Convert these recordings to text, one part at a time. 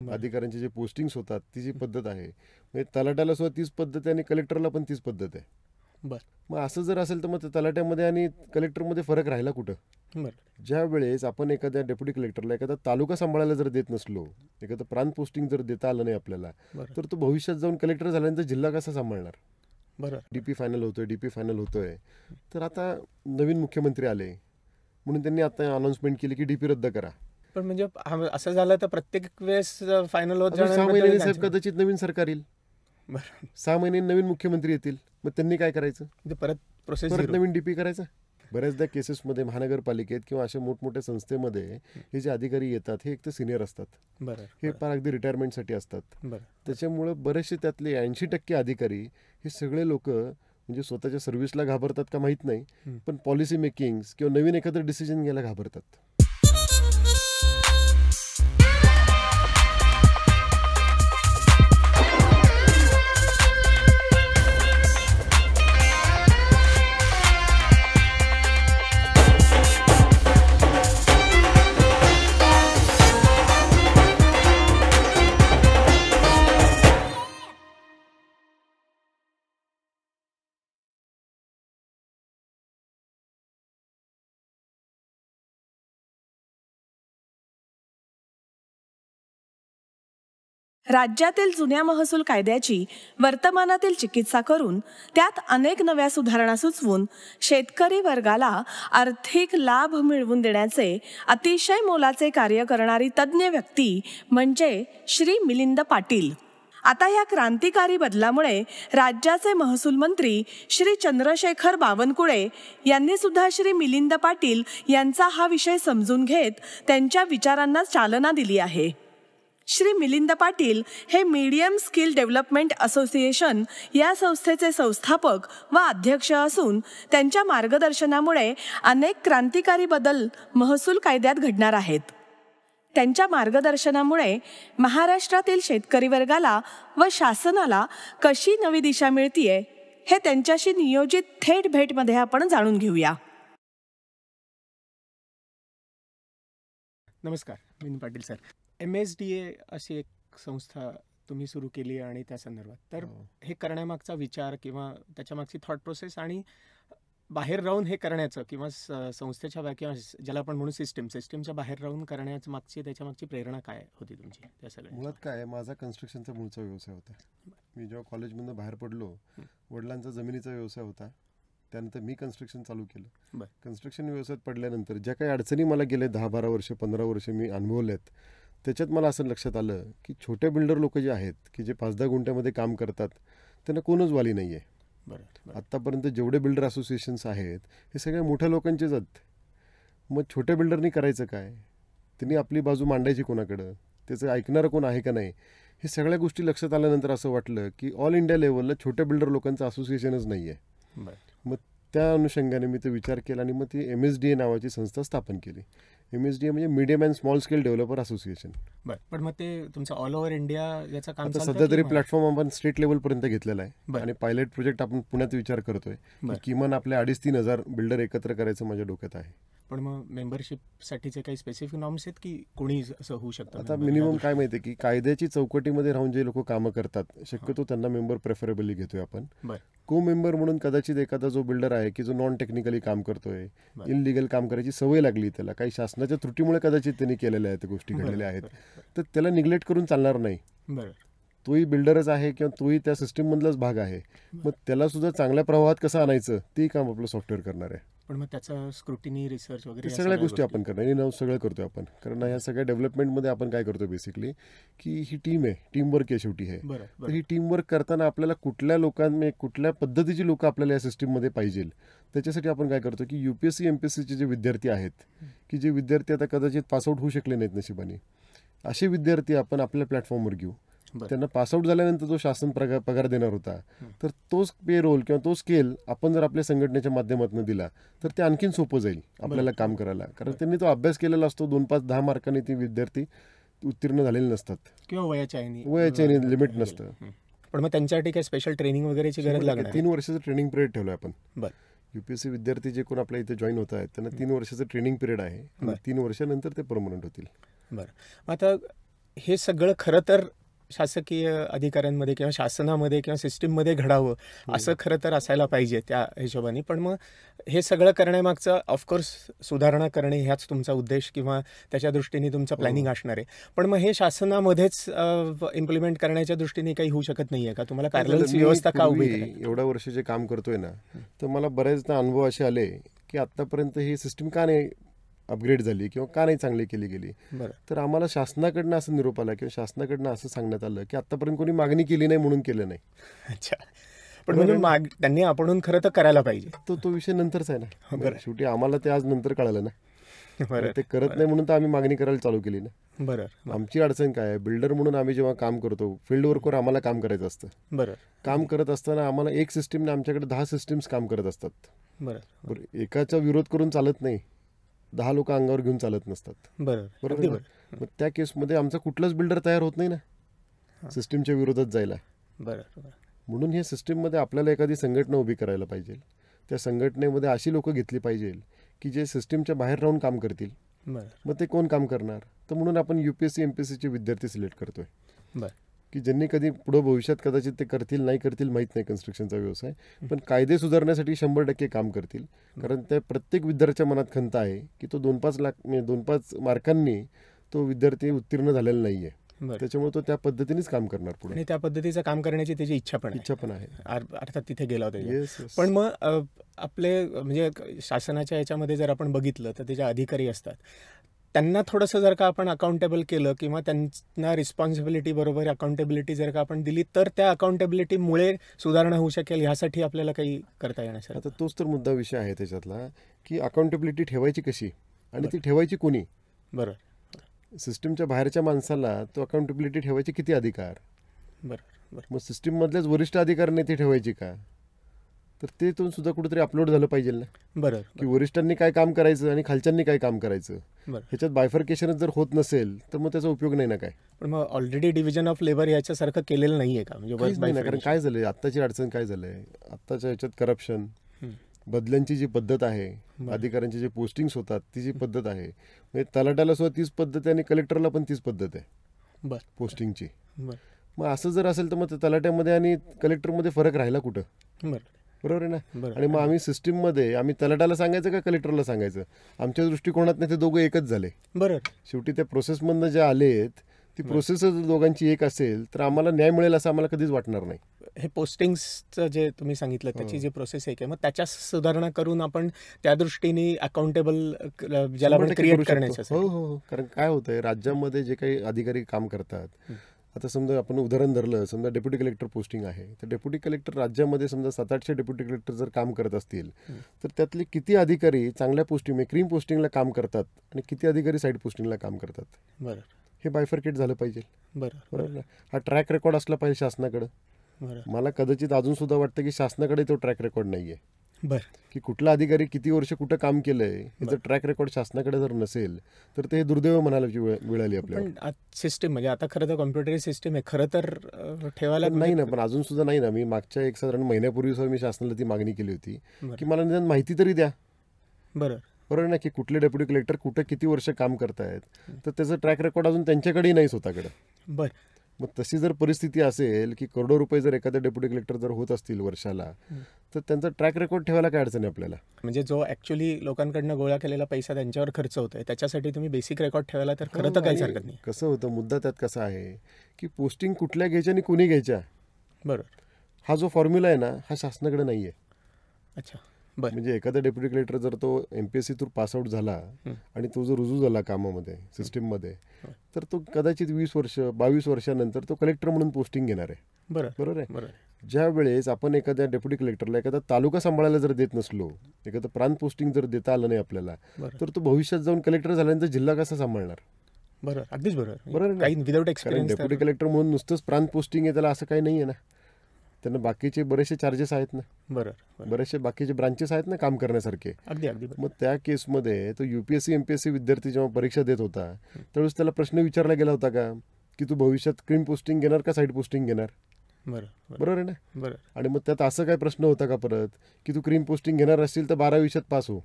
अधिकाऱ्यांचे जे पोस्टिंग्स होतात ती जी पद्धत आहे, म्हणजे तलाट्याला सुद्धा तीच पद्धत आहे आणि कलेक्टरला पण तीच पद्धत आहे. मग असं जर असेल तर मग तलाट्यामध्ये आणि कलेक्टरमध्ये फरक राहिला कुठं? ज्या वेळेस आपण एखाद्या डेप्युटी कलेक्टरला एखादा तालुका सांभाळायला जर देत नसलो, एखादं प्रांत पोस्टिंग जर देता आलं नाही आपल्याला, तर तो भविष्यात जाऊन कलेक्टर झाल्यानंतर जिल्हा कसा सांभाळणार? डीपी फायनल होतोय. तर आता नवीन मुख्यमंत्री आले म्हणून त्यांनी आता अनाउन्समेंट केली की डीपी रद्द करा. पण म्हणजे असं झालं तर प्रत्येक वेळेस फायनल होत 6 महिन्यांनी साहेब कदाचित नवीन सरकार येईल, 6 महिने नवीन मुख्यमंत्री येतील, मग त्यांनी काय करायचं? परत नवीन डीपी करायचं. बऱ्याचदा केसेसमध्ये महानगरपालिकेत किंवा अशा मोठमोठ्या संस्थेमध्ये हे जे अधिकारी येतात हे एक तर सिनियर असतात, हे फार अगदी रिटायरमेंटसाठी असतात. त्याच्यामुळं बरेचसे त्यातले 80% अधिकारी हे सगळे लोक म्हणजे स्वतःच्या सर्व्हिसला घाबरतात का माहीत नाही, पण पॉलिसी मेकिंग किंवा नवीन एखादं डिसिजन घ्यायला घाबरतात. राज्यातील जुन्या महसूल कायद्याची वर्तमानातील चिकित्सा करून त्यात अनेक नव्या सुधारणा सुचवून शेतकरी वर्गाला आर्थिक लाभ मिळवून देण्याचे अतिशय मोलाचे कार्य करणारी तज्ज्ञ व्यक्ती म्हणजे श्री मिलिंद पाटील. आता या क्रांतिकारी बदलामुळे राज्याचे महसूल मंत्री श्री चंद्रशेखर बावनकुळे यांनी सुद्धा श्री मिलिंद पाटील यांचा हा विषय समजून घेत त्यांच्या विचारांना चालना दिली आहे. श्री मिलिंद पाटील हे मीडियम स्किल डेव्हलपमेंट असोसिएशन या संस्थेचे संस्थापक व अध्यक्ष असून त्यांच्या मार्गदर्शनामुळे अनेक क्रांतिकारी बदल महसूल कायद्यात घडणार आहेत. त्यांच्या मार्गदर्शनामुळे महाराष्ट्रातील शेतकरी वर्गाला व शासनाला कशी नवी दिशा मिळतीये हे त्यांच्याशी नियोजित थेट भेटमध्ये आपण जाणून घेऊया. नमस्कार, मिलिंद पाटील सर. MSDA अशी एक संस्था तुम्ही सुरू केली आणि त्या संदर्भात तर हे करण्यामागचा विचार किंवा त्याच्यामागची थॉट प्रोसेस आणि बाहेर राहून हे करण्याचं किंवा संस्थेच्या किंवा ज्याला आपण म्हणू सिस्टीमच्या बाहेर राहून करण्याच्या मागची त्याच्यामागची प्रेरणा काय होती तुमची? त्या सगळ्या मुळात काय, माझा कन्स्ट्रक्शनचा मूळचा व्यवसाय होता. मी जेव्हा कॉलेजमधून बाहेर पडलो, वडिलांचा जमिनीचा व्यवसाय होता, त्यानंतर मी कन्स्ट्रक्शन चालू केलं. कन्स्ट्रक्शन व्यवसायात पडल्यानंतर ज्या काही अडचणी मला गेले 10-12 वर्ष 15 वर्ष मी अनुभवल्यात, त्याच्यात मला असं लक्षात आलं की छोटे बिल्डर लोक जे आहेत की जे 5-10 गुंठ्यामध्ये काम करतात त्यांना कोणच वाली नाही आहे. आत्तापर्यंत जेवढे बिल्डर असोसिएशन्स आहेत हे सगळ्या मोठ्या लोकांचेच आहेत. मग छोट्या बिल्डरनी करायचं काय? त्यांनी आपली बाजू मांडायची कोणाकडं? त्याचं ऐकणारं कोण आहे का नाही? हे सगळ्या गोष्टी लक्षात आल्यानंतर असं वाटलं की ऑल इंडिया लेवलला छोट्या बिल्डर लोकांचं असोसिएशनच नाही आहे. मग त्या अनुषंगाने मी तो विचार केला आणि मग ती MSDA नावाची संस्था स्थापन केली. MSDA म्हणजे medium and small scale developer association. पण मग ते तुमचं ऑल ओव्हर इंडिया याचं काम आता सध्या तरी प्लॅटफॉर्म आपण स्टेट लेवलपर्यंत घेतलेला आहे आणि पायलट प्रोजेक्ट आपण पुण्यात विचार करतोय. किमान आपल्या 2,500-3,000 बिल्डर एकत्र करायचं माझ्या डोक्यात आहे. पण मग मेंबरशिपसाठीचे काही स्पेसिफिक नॉर्म्स आहेत की कोणी असं होऊ शकतं? आता मिनिमम काय माहिती आहे की कायद्याची चौकटीमध्ये राहून जे लोक कामं करतात शक्यतो त्यांना मेंबर प्रेफरेबली घेतोय आपण. को मेंबर म्हणून कदाचित एखादा जो बिल्डर आहे की जो नॉन टेक्निकली काम करतोय, इनलिगल काम करायची सवय लागली त्याला, काही शासनाच्या त्रुटीमुळे कदाचित त्यांनी केलेल्या आहेत गोष्टी घडलेल्या आहेत, तर त्याला निग्लेक्ट करून चालणार नाही. तोही बिल्डरच आहे किंवा तोही त्या सिस्टीममधलाच भाग आहे. मग त्याला सुद्धा चांगल्या प्रवाहात कसं आणायचं ते काम आपलं सॉफ्टवेअर करणार आहे. पण मग त्याचा स्क्रुटिनी रिसर्च वगैरे सगळ्या गोष्टी आपण करणार आणि सगळं करतोय आपण. कारण ह्या सगळ्या डेव्हलपमेंटमध्ये आपण काय करतो बेसिकली की ही टीम आहे, टीमवर्क आहे शेवटी आहे. तर ही टीमवर्क करताना आपल्याला कुठल्या लोकांनी कुठल्या पद्धतीची लोक आपल्याला या सिस्टीममध्ये पाहिजे त्याच्यासाठी आपण काय करतो की UPSC MPSCचे जे विद्यार्थी आहेत की जे विद्यार्थी आता कदाचित पासआउट होऊ शकले नाहीत नशिबाने, असे विद्यार्थी आपण आपल्या प्लॅटफॉर्मवर घेऊ. त्यांना पासआउट झाल्यानंतर जो शासन पगार देणार होता तर तोच पे रोल किंवा तो स्केल आपण जर आपल्या संघटनेच्या माध्यमातून दिला तर ते आणखीन सोपं जाईल आपल्याला काम करायला. कारण त्यांनी तो अभ्यास केलेला असतो. 2, 5, 10 मार्कांनी ती विद्यार्थी उत्तीर्ण झालेले नसतात किंवा वयाच्या लिमिट नसतं. पण मग त्यांच्यासाठी काही स्पेशल ट्रेनिंग वगैरेची गरज लागणार? 3 वर्षाचं ट्रेनिंग पिरियड ठेवलं आपण. UPSC विद्यार्थी जे कोण आपल्या इथे जॉईन होत आहेत त्यांना 3 वर्षाचं ट्रेनिंग पिरियड आहे आणि 3 वर्षानंतर ते परमनंट होतील. बरं, आता हे सगळं खरं तर शासकीय अधिकाऱ्यांमध्ये किंवा शासनामध्ये किंवा सिस्टीममध्ये घडावं असं खरं तर असायला पाहिजे त्या हिशोबाने. पण मग हे सगळं करण्यामागचं ऑफकोर्स सुधारणा करणे ह्याच तुमचा उद्देश किंवा त्याच्या दृष्टीने तुमचं प्लॅनिंग असणार आहे. पण मग हे शासनामध्येच इम्प्लिमेंट करण्याच्या दृष्टीने काही होऊ शकत नाहीये का? तुम्हाला पॅरललची व्यवस्था का उभी करायची? एवढ्या वर्ष जे काम करतोय ना, तर मला बरेचदा अनुभव असे आले की आतापर्यंत ही सिस्टीम का नाही अपग्रेड झाली किंवा का नाही चांगली केली गेली. तर आम्हाला शासनाकडनं असं निरोप आला किंवा शासनाकडनं असं सांगण्यात आलं की आतापर्यंत कोणी मागणी केली नाही म्हणून केलं नाही. अच्छा, पण म्हणून त्यांनी आपण खरं तर करायला पाहिजे. तो विषय नंतरच आहे ना. शेवटी आम्हाला ते आज नंतर कळालं ना. ते करत नाही म्हणून तर आम्ही मागणी करायला चालू केली ना. बरं, आमची अडचण काय आहे, बिल्डर म्हणून आम्ही जेव्हा काम करतो, फील्ड वर्कवर आम्हाला काम करायचं असतं. बरं, काम करत असताना आम्हाला एक सिस्टीमने आमच्याकडे 10 सिस्टीम्स काम करत असतात. बरं, एकाचा विरोध करून चालत नाही, 10 लोक अंगावर घेऊन चालत नसतात. बरोबर. मग त्या केसमध्ये आमचा कुठलाच बिल्डर तयार होत नाही ना सिस्टीमच्या विरोधात जायला. बरं, म्हणून या सिस्टीममध्ये आपल्याला एखादी संघटना उभी करायला पाहिजे. त्या संघटनेमध्ये अशी लोक घेतली पाहिजे की जे सिस्टीमच्या बाहेर राहून काम करतील. मग ते कोण काम करणार? तर म्हणून आपण UPSC MPSCचे विद्यार्थी सिलेक्ट करतोय की ज्यांनी कधी पुढे भविष्यात कदाचित ते करतील नाही करतील माहीत नाही कन्स्ट्रक्शनचा व्यवसाय, पण कायदे सुधारण्यासाठी 100% काम करतील. कारण त्या प्रत्येक विद्यार्थ्याच्या मनात खंत आहे की तो 2-5 मार्कांनी तो विद्यार्थी उत्तीर्ण झालेला नाहीये. त्याच्यामुळे तो त्या पद्धतीनेच काम करणार पुढे आणि त्या पद्धतीचं काम करण्याची त्याची इच्छा पण आहे. अर्थात तिथे गेला होता. पण मग आपले म्हणजे शासनाच्या याच्यामध्ये जर आपण बघितलं तर त्याचे अधिकारी असतात, त्यांना थोडंसं जर का आपण अकाउंटेबल केलं किंवा त्यांना रिस्पॉन्सिबिलिटी बरोबर अकाउंटेबिलिटी जर का आपण दिली तर त्या अकाउंटेबिलिटीमुळे सुधारणा होऊ शकेल. ह्यासाठी आपल्याला काही करता येणार सर? आता तोच तर मुद्दा विषय आहे त्याच्यातला की अकाउंटेबिलिटी ठेवायची कशी आणि ती ठेवायची कोणी. बरं, सिस्टीमच्या बाहेरच्या माणसाला तो अकाउंटेबिलिटी ठेवायची किती अधिकार? बरं, मग सिस्टीममधल्याच वरिष्ठ अधिकाऱ्यांनी ती ठेवायची का? तर ते तो सुद्धा कुठेतरी अपलोड झालं पाहिजे ना. बरं, की वरिष्ठांनी काय काम करायचं आणि खालच्यांनी काय काम करायचं. ह्याच्यात बायफर्केशनच जर होत नसेल तर मग त्याचा उपयोग नाही ना काय. पण मग ऑलरेडी डिव्हिजन ऑफ लेबर याच्यासारखं केलेलं नाहीये का? म्हणजे कारण काय झालंय, आत्ताची अडचण काय झालंय, आत्ताच्या ह्याच्यात करप्शन, बदल्यांची जी पद्धत आहे, अधिकाऱ्यांची जे पोस्टिंग्स होतात ती जी पद्धत आहे, म्हणजे तलाट्याला सुद्धा तीच पद्धत आहे आणि कलेक्टरला पण तीच पद्धत आहे पोस्टिंगची. मग असं जर असेल तर मग तलाट्यामध्ये आणि कलेक्टरमध्ये फरक राहिला कुठं? बरोबर आहे ना. आणि मग आम्ही सिस्टीममध्ये आम्ही तलाट्याला सांगायचं का कलेक्टरला सांगायचं? आमच्या दृष्टिकोनात नाही ते दोघं एकच झाले. शेवटी त्या प्रोसेसमधनं जे आलेत ती प्रोसेसच दोघांची एक असेल तर आम्हाला न्याय मिळेल असं आम्हाला कधीच वाटणार नाही. हे पोस्टिंग्सचं जे तुम्ही सांगितलं त्याची जी प्रोसेस आहे मग त्याच्या सुधारणा करून आपण त्या दृष्टीने अकाउंटेबल ज्याला आपण क्रिएट करण्याचं. हो, कारण काय होतंय राज्यामध्ये जे काही अधिकारी काम करतात, आता समजा आपण उदाहरण धरलं, समजा डेप्युटी कलेक्टर पोस्टिंग आहे, तर डेप्युटी कलेक्टर राज्यामध्ये समजा 700-800 डेप्युटी कलेक्टर जर काम करत असतील तर त्यातले किती अधिकारी चांगल्या पोस्टिंग क्रीम पोस्टिंगला काम करतात आणि किती अधिकारी साईड पोस्टिंगला काम करतात, हे बायफर्केट झालं पाहिजे. बरोबर ना. हा ट्रॅक रेकॉर्ड असला पाहिजे शासनाकडं. मला कदाचित अजून सुद्धा वाटतं की शासनाकडे तो ट्रॅक रेकॉर्ड नाहीये. की कुठला अधिकारी किती वर्ष कुठं काम केलंय याचं ट्रॅक रेकॉर्ड शासनाकडे जर नसेल तर ते दुर्दैव म्हणायला वेळ आली आपल्याला. सिस्टीम म्हणजे आता खरं तर कॉम्प्युटरी सिस्टीम आहे, खरं तर ठेवायला नाही ना. पण अजून सुद्धा नाही ना. मी मागच्या एक साधारण महिन्यापूर्वी मी शासनाला ती मागणी केली होती की मला निदान माहिती तरी द्या. बरोबर ना. की कुठले डेप्युटी कलेक्टर कुठं किती वर्ष काम करतायत, तर त्याचं ट्रॅक रेकॉर्ड अजून त्यांच्याकडेही नाही स्वतःकडे. मग तशी जर परिस्थिती असेल की करोडो रुपये जर एखाद्या डेप्युटी कलेक्टर जर होत असतील वर्षाला, तर त्यांचा ट्रॅक रेकॉर्ड ठेवायला काय अडचण आहे आपल्याला? म्हणजे जो ऍक्च्युअली लोकांकडनं गोळा केलेला पैसा त्यांच्यावर खर्च होतोय त्याच्यासाठी तुम्ही बेसिक रेकॉर्ड ठेवायला तर खरं तर काहीच हरकत नाही. कसं होतं, मुद्दा त्यात कसा आहे की पोस्टिंग कुठल्या घ्यायच्या आणि कोणी घ्यायच्या, हा जो फॉर्म्युला आहे ना, हा शासनाकडे नाहीये. अच्छा. म्हणजे एखादा डेप्युटी कलेक्टर जर तो MPSC थ्रू पासआउट झाला आणि तो जो रुजू झाला कामामध्ये सिस्टीममध्ये, तर तो कदाचित 20 वर्ष 22 वर्षानंतर तो कलेक्टर म्हणून पोस्टिंग घेणार आहे. बरोबर आहे. ज्या वेळेस आपण एखाद्या डेप्युटी कलेक्टरला एखादा तालुका सांभाळायला जर देत नसलो, एखादं प्रांत पोस्टिंग जर देता आलं नाही आपल्याला, तर तो भविष्यात जाऊन कलेक्टर झाल्यानंतर जिल्हा कसा सांभाळणार? अगदीच बरोबर. डेप्युटी कलेक्टर म्हणून नुसतंच प्रांत पोस्टिंग आहे त्याला असं काही नाहीये ना. त्यांना बाकीचे बरेचसे चार्जेस आहेत ना. बरेचसे बाकीचे ब्रांचेस आहेत ना काम करण्यासारखे. मग त्या केसमध्ये तो UPSC MPSC विद्यार्थी जेव्हा परीक्षा देत होता त्यावेळेस त्याला प्रश्न विचारला गेला होता का की तू भविष्यात क्रीम पोस्टिंग घेणार का साईड पोस्टिंग घेणार? बरोबर आहे ना. आणि मग त्यात असं काय प्रश्न होता का परत की तू क्रीम पोस्टिंग घेणार असेल तर 12 विषयात पास हो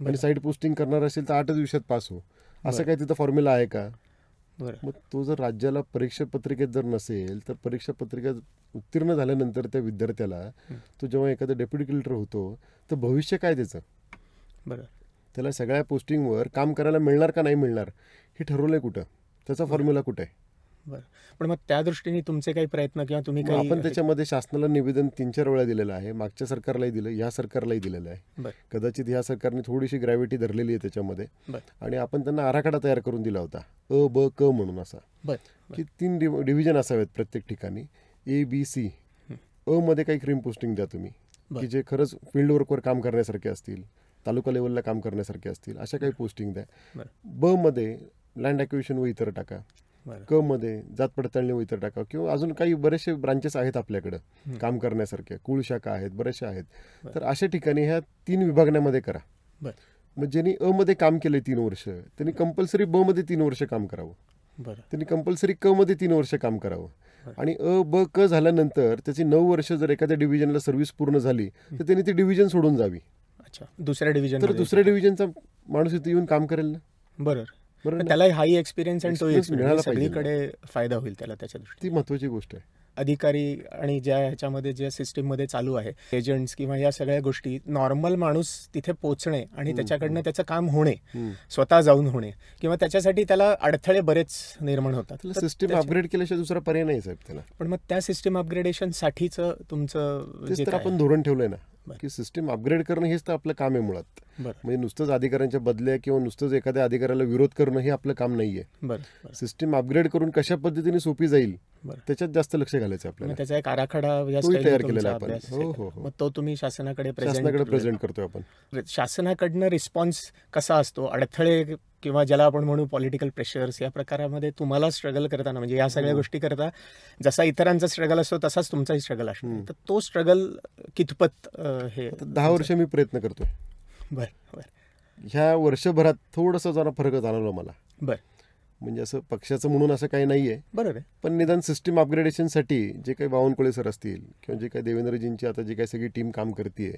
आणि साईड पोस्टिंग करणार असेल तर 8 विषयात पास हो, असं काय तिथं फॉर्म्युला आहे का? मग तो जर राज्याला परीक्षा पत्रिकेत जर नसेल तर परीक्षा पत्रिकेत उत्तीर्ण झाल्यानंतर त्या विद्यार्थ्याला तो जेव्हा एखादा डेप्युटी कलेक्टर होतो तर भविष्य काय त्याचं, त्याला सगळ्या पोस्टिंगवर काम करायला मिळणार का नाही मिळणार हे ठरवलंय कुठं, त्याचा फॉर्म्युला कुठे आहे. पण मग त्या दृष्टीने तुमचे काही प्रयत्न किंवा तुम्ही काही आपण त्याच्यामध्ये शासनाला निवेदन 3-4 वेळा दिलेलं आहे, मागच्या सरकारलाही दिलं, या सरकारलाही दिलेलं आहे. कदाचित ह्या सरकारने थोडीशी ग्रॅव्हिटी धरलेली आहे त्याच्यामध्ये आणि आपण त्यांना आराखडा तयार करून दिला होता अ ब क म्हणून असा की 3 डिव्हिजन असावेत प्रत्येक ठिकाणी ABC. अ मध्ये काही क्रीम पोस्टिंग द्या तुम्ही की जे खरंच फील्ड वर्कवर काम करण्यासारखे असतील, तालुका लेवलला काम करण्यासारखे असतील अशा काही पोस्टिंग द्या. ब मध्ये लँड ॲक्विजिशन व इतर टाका. क मध्ये जात पडताळणी व इतर टाका किंवा अजून काही बरेचसे ब्रांचेस आहेत आपल्याकडं काम करण्यासारखे, कुळ शाखा आहेत, बरेचशा आहेत. तर अशा ठिकाणी ह्या 3 विभागण्यामध्ये करा. मग ज्यांनी अ मध्ये काम केले 3 वर्ष त्यांनी कंपल्सरी ब मध्ये 3 वर्ष काम करावं, त्यांनी कंपल्सरी क मध्ये 3 वर्ष काम करावं आणि अ ब क झाल्यानंतर त्याची 9 वर्ष जर एखाद्या डिव्हिजनला सर्व्हिस पूर्ण झाली तर त्यांनी ती डिव्हिजन सोडून जावी. दुसऱ्या डिव्हिजन तर दुसऱ्या डिव्हिजनचा माणूस इथे येऊन काम करेल ना. त्याला हाई एक्सपिरियन्स आणि तो मिळाला, सगळीकडे फायदा होईल त्याला. त्याच्या दृष्टीने ती महत्वाची गोष्ट आहे. अधिकारी आणि ज्या ह्याच्यामध्ये ज्या सिस्टीममध्ये चालू आहे एजंट्स किंवा या सगळ्या गोष्टी, नॉर्मल माणूस तिथे पोहोचणे आणि त्याच्याकडनं त्याचं काम होणे, स्वतः जाऊन होणे किंवा त्याच्यासाठी त्याला अडथळे बरेच निर्माण होतात. सिस्टीम अपग्रेड केल्याशिवाय दुसरा पर्याय नाही साहेब त्याला. पण मग त्या सिस्टीम अपग्रेडेशन साठीचं तुमचं आपण धोरण ठेवलंय ना की सिस्टीम अपग्रेड करणं हेच तर आपलं काम आहे मुळात. म्हणजे नुसतंच अधिकाऱ्यांच्या बदल्या किंवा नुसतंच एखाद्या अधिकाऱ्याला विरोध करणं हे आपलं काम नाहीये. सिस्टीम अपग्रेड करून कशा पद्धतीने सोपी जाईल त्याच्यात जास्त लक्ष घालायचं आपल्याला. त्याचा एक आराखडा तयार केलेला आपण. मग तो तुम्ही शासनाकडे प्रेझेंट करतोय आपण. शासनाकडनं रिस्पॉन्स कसा असतो, अडथळे किंवा ज्याला आपण म्हणू पॉलिटिकल प्रेशर्स, या प्रकारामध्ये तुम्हाला स्ट्रगल करताना म्हणजे या सगळ्या गोष्टी करता जसा इतरांचा स्ट्रगल असतो तसाच तुमचाही स्ट्रगल असतो. तर तो स्ट्रगल कितपत हे 10 वर्ष मी प्रयत्न करतोय. ह्या वर्षभरात थोडंसं जरा फरक जाणवला मला. म्हणजे असं पक्षाचं म्हणून असं काही नाहीये, बरोबर आहे. पण निदान सिस्टीम अपग्रेडेशनसाठी जे काही बावनकुळे सर असतील किंवा जे काही देवेंद्रजींची आता जी काही सगळी टीम काम करते